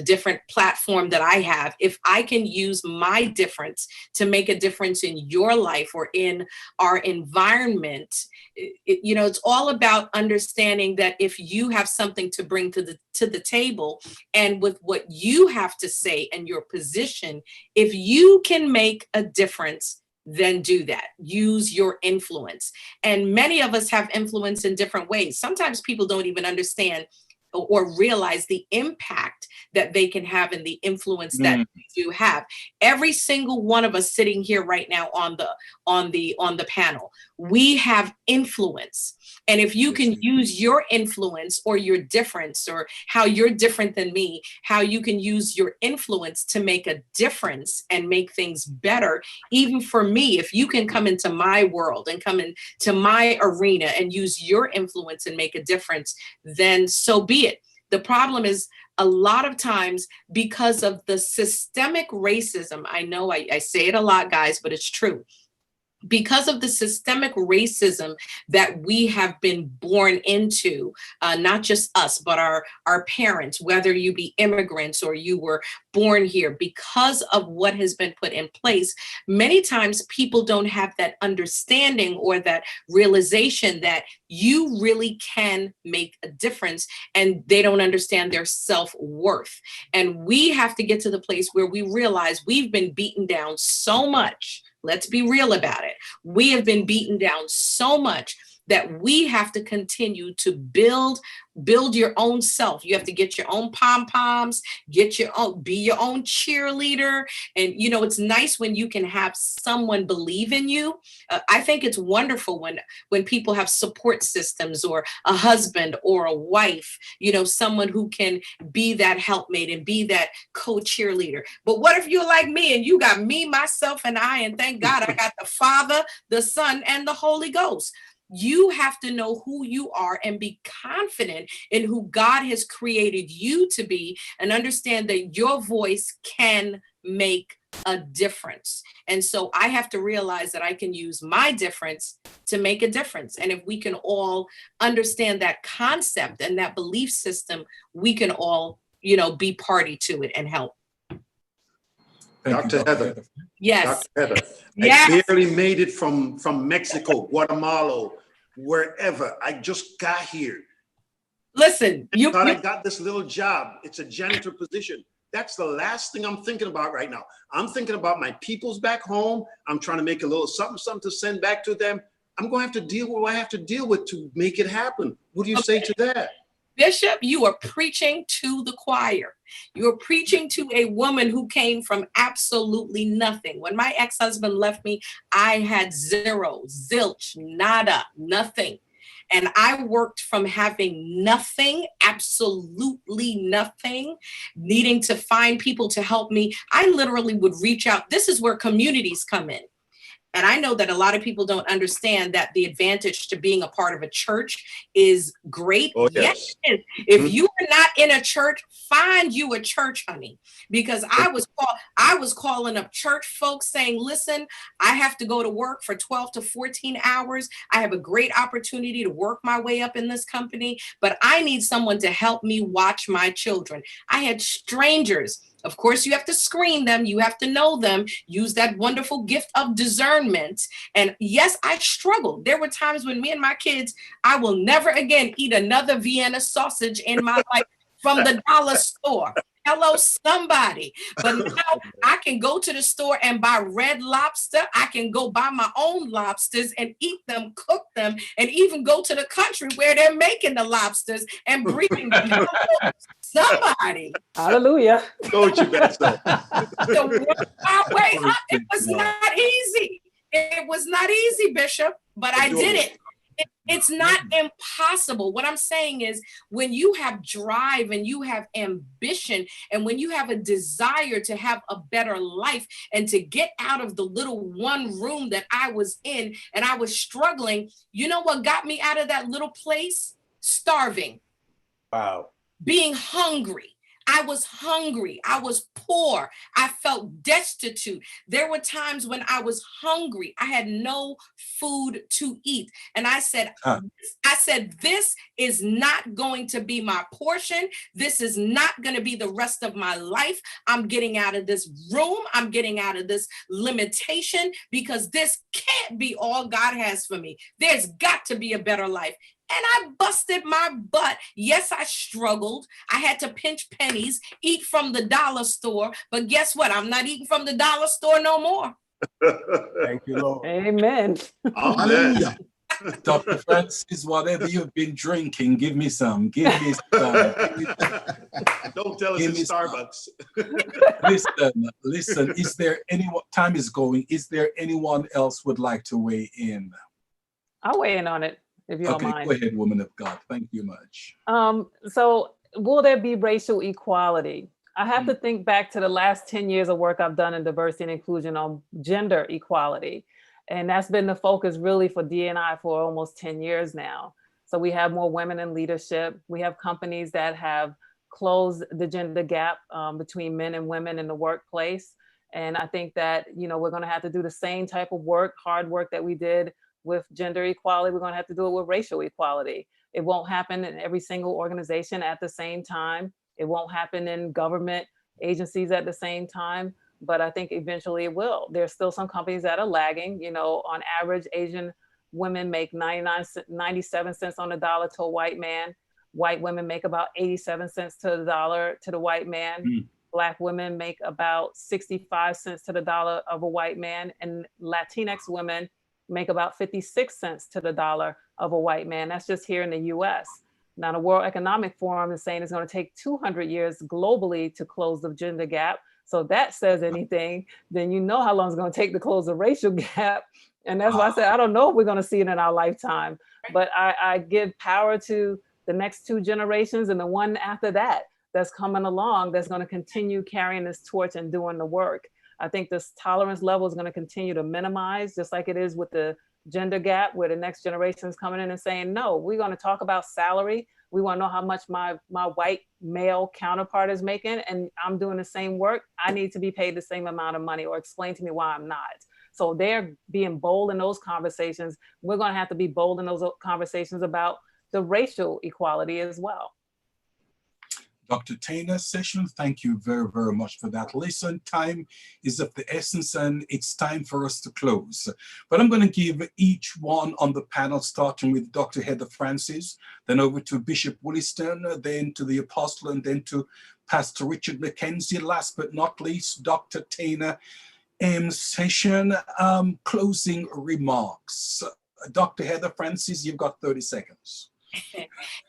different platform that I have. If I can use my difference to make a difference in your life or in our environment, it's all about understanding that if you have something to bring to the table, and with what you have to say and your position, if you can make a difference, then do that. Use your influence. And many of us have influence in different ways. Sometimes people don't even understand or realize the impact that they can have and the influence that they do have. Every single one of us sitting here right now on the panel, we have influence. And if you can use your influence or your difference, or how you're different than me, how you can use your influence to make a difference and make things better. Even for me, if you can come into my world and come into my arena and use your influence and make a difference, then so be it. The problem is, a lot of times, because of the systemic racism, I know I say it a lot, guys, but it's true. Because of the systemic racism that we have been born into, not just us, but our parents, whether you be immigrants or you were born here, because of what has been put in place, many times people don't have that understanding or that realization that you really can make a difference, and they don't understand their self-worth. And we have to get to the place where we realize we've been beaten down so much. Let's be real about it. We have been beaten down so much that we have to continue to build your own self. You have to get your own pom-poms, be your own cheerleader. And, you know, it's nice when you can have someone believe in you. I think it's wonderful when people have support systems, or a husband or a wife, you know, someone who can be that helpmate and be that co-cheerleader. But what if you're like me and you got me, myself, and I, and thank God I got the Father, the Son, and the Holy Ghost. You have to know who you are and be confident in who God has created you to be, and understand that your voice can make a difference. And so I have to realize that I can use my difference to make a difference. And if we can all understand that concept and that belief system, we can all, you know, be party to it and help. Dr. Heather. Yes. Dr. Heather. Yes. I barely made it from Mexico, Guatemala, wherever. I just got here. Listen, I got this little job. It's a janitor position. That's the last thing I'm thinking about right now. I'm thinking about my peoples back home. I'm trying to make a little something to send back to them. I'm going to have to deal with what I have to deal with to make it happen. What do you say to that? Bishop, you are preaching to the choir. You're preaching to a woman who came from absolutely nothing. When my ex-husband left me, I had zero, zilch, nada, nothing. And I worked from having nothing, absolutely nothing, needing to find people to help me. I literally would reach out. This is where communities come in. And I know that a lot of people don't understand that the advantage to being a part of a church is great. Oh, yes. If you are not in a church, find you a church, honey. Because I was calling up church folks saying, listen, I have to go to work for 12 to 14 hours. I have a great opportunity to work my way up in this company, but I need someone to help me watch my children. I had strangers. Of course, you have to screen them. You have to know them. Use that wonderful gift of discernment. And yes, I struggled. There were times when me and my kids, I will never again eat another Vienna sausage in my life from the dollar store. Hello, somebody. But now I can go to the store and buy Red Lobster. I can go buy my own lobsters and eat them, cook them, and even go to the country where they're making the lobsters and breeding them. Somebody. Hallelujah. Don't you bet so. To work our way up. It was not easy. It was not easy, Bishop, but I did it. It's not impossible. What I'm saying is, when you have drive and you have ambition, and when you have a desire to have a better life and to get out of the little one room that I was in, and I was struggling, you know what got me out of that little place? Starving. Wow. Being hungry. I was hungry. I was poor. I felt destitute. There were times when I was hungry. I had no food to eat. And I said, this is not going to be my portion. This is not going to be the rest of my life. I'm getting out of this room. I'm getting out of this limitation, because this can't be all God has for me. There's got to be a better life. And I busted my butt. Yes, I struggled. I had to pinch pennies, eat from the dollar store. But guess what? I'm not eating from the dollar store no more. Thank you, Lord. Amen. Hallelujah. Dr. Francis, whatever you've been drinking, give me some. Give me some. Don't tell us Give it's me some. Starbucks. Listen, is there anyone, time is going, is there anyone else would like to weigh in? I'll weigh in on it if you don't Okay, mind. go ahead, woman of God. Thank you much. So will there be racial equality? I have to think back to the last 10 years of work I've done in diversity and inclusion on gender equality. And that's been the focus really for D&I for almost 10 years now. So we have more women in leadership. We have companies that have closed the gender gap between men and women in the workplace. And I think that, we're going to have to do the same type of work, hard work that we did with gender equality. We're going to have to do it with racial equality. It won't happen in every single organization at the same time. It won't happen in government agencies at the same time, but I think eventually it will. There's still some companies that are lagging. On average, Asian women make 97 cents on the dollar to a white man. White women make about 87 cents to the dollar to the white man. Black women make about 65 cents to the dollar of a white man. And Latinx women make about 56 cents to the dollar of a white man. That's just here in the US. Now, the World Economic Forum is saying it's going to take 200 years globally to close the gender gap. So if that says anything, then you know how long it's going to take to close the racial gap. And that's why I said, I don't know if we're going to see it in our lifetime, but I give power to the next 2 generations and the one after that that's coming along that's going to continue carrying this torch and doing the work. I think this tolerance level is going to continue to minimize, just like it is with the gender gap, where the next generation is coming in and saying, no, we're going to talk about salary. We want to know how much my white male counterpart is making, and I'm doing the same work. I need to be paid the same amount of money, or explain to me why I'm not. So they're being bold in those conversations. We're going to have to be bold in those conversations about the racial equality as well. Dr. Tana session, thank you very, very much for that. Listen, time is of the essence and it's time for us to close. But I'm going to give each one on the panel, starting with Dr. Heather Francis, then over to Bishop Williston, then to the Apostle, and then to Pastor Richard McKenzie. Last but not least, Dr. Tana session, closing remarks. Dr. Heather Francis, you've got 30 seconds.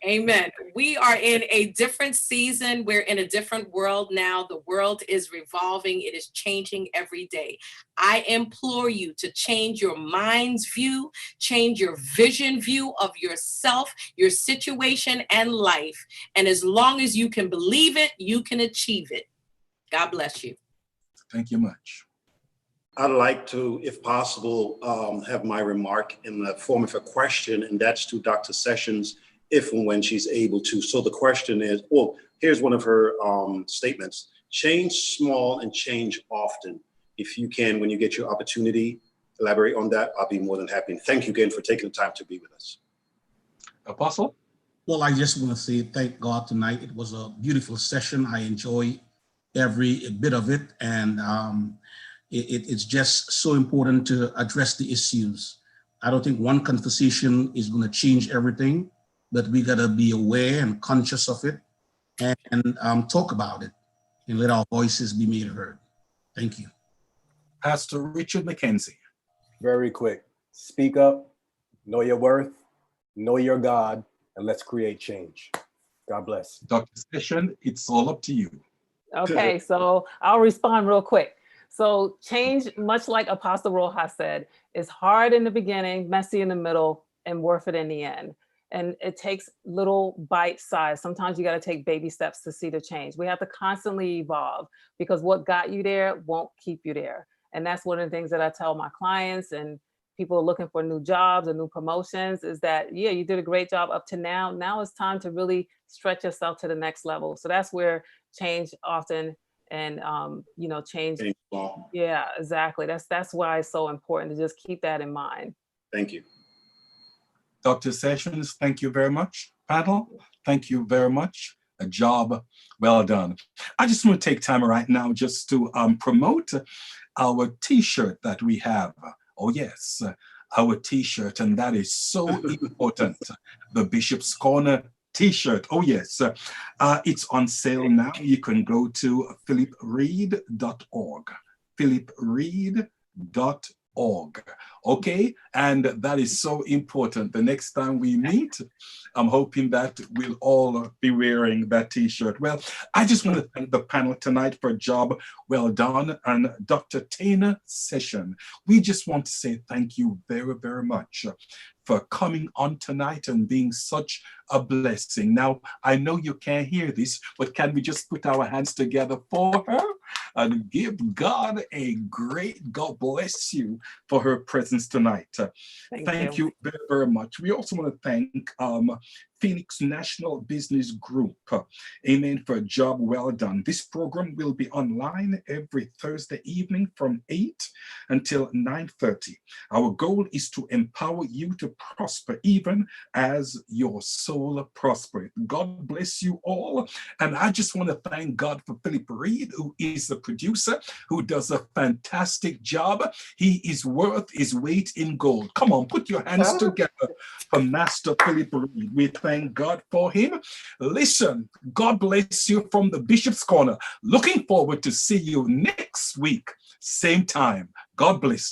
Amen. We are in a different season. We're in a different world now. The world is revolving. It is changing every day. I implore you to change your mind's view, change your vision view of yourself, your situation, and life. And as long as you can believe it, you can achieve it. God bless you. Thank you much. I'd like to, if possible, have my remark in the form of a question, and that's to Dr. Sessions, if and when she's able to. So the question is, well, here's one of her statements. Change small and change often. If you can, when you get your opportunity, elaborate on that. I'll be more than happy. And thank you again for taking the time to be with us. Apostle? Well, I just want to say thank God tonight. It was a beautiful session. I enjoy every bit of it. And it's just so important to address the issues. I don't think one conversation is going to change everything, but we got to be aware and conscious of it and talk about it and let our voices be made heard. Thank you. Pastor Richard McKenzie. Very quick. Speak up, know your worth, know your God, and let's create change. God bless. Dr. Session, it's all up to you. Okay, so I'll respond real quick. So change, much like Apostle Rojas said, is hard in the beginning, messy in the middle, and worth it in the end. And it takes little bite size. Sometimes you got to take baby steps to see the change. We have to constantly evolve, because what got you there won't keep you there. And that's one of the things that I tell my clients and people are looking for new jobs and new promotions, is that, yeah, you did a great job up to now. Now it's time to really stretch yourself to the next level. So that's where change often and change. Yeah, exactly. That's why it's so important to just keep that in mind. Thank you. Dr. Sessions, thank you very much. Panel, thank you very much. A job well done. I just want to take time right now just to promote our t-shirt that we have. Oh yes, our t-shirt, and that is so important. The Bishop's Corner t-shirt. Oh yes, it's on sale now. You can go to philippreed.org. philippreed.org. org. Okay, and that is so important. The next time we meet, I'm hoping that we'll all be wearing that t-shirt. Well, I just want to thank the panel tonight for a job well done, and Dr. Tana session. We just want to say thank you very, very much for coming on tonight and being such a blessing. Now, I know you can't hear this, but can we just put our hands together for her and give God a great God bless you for her presence tonight. Thank you very, very much. We also want to thank Phoenix National Business Group, amen, for a job well done. This program will be online every Thursday evening from 8 until 9:30. Our goal is to empower you to prosper even as your soul prospereth. God bless you all. And I just want to thank God for Philip Reed, who is the producer, who does a fantastic job. He is worth his weight in gold. Come on, put your hands together for Master Philip Reed. We thank God for him. Listen, God bless you from the Bishop's Corner. Looking forward to see you next week, same time. God bless you.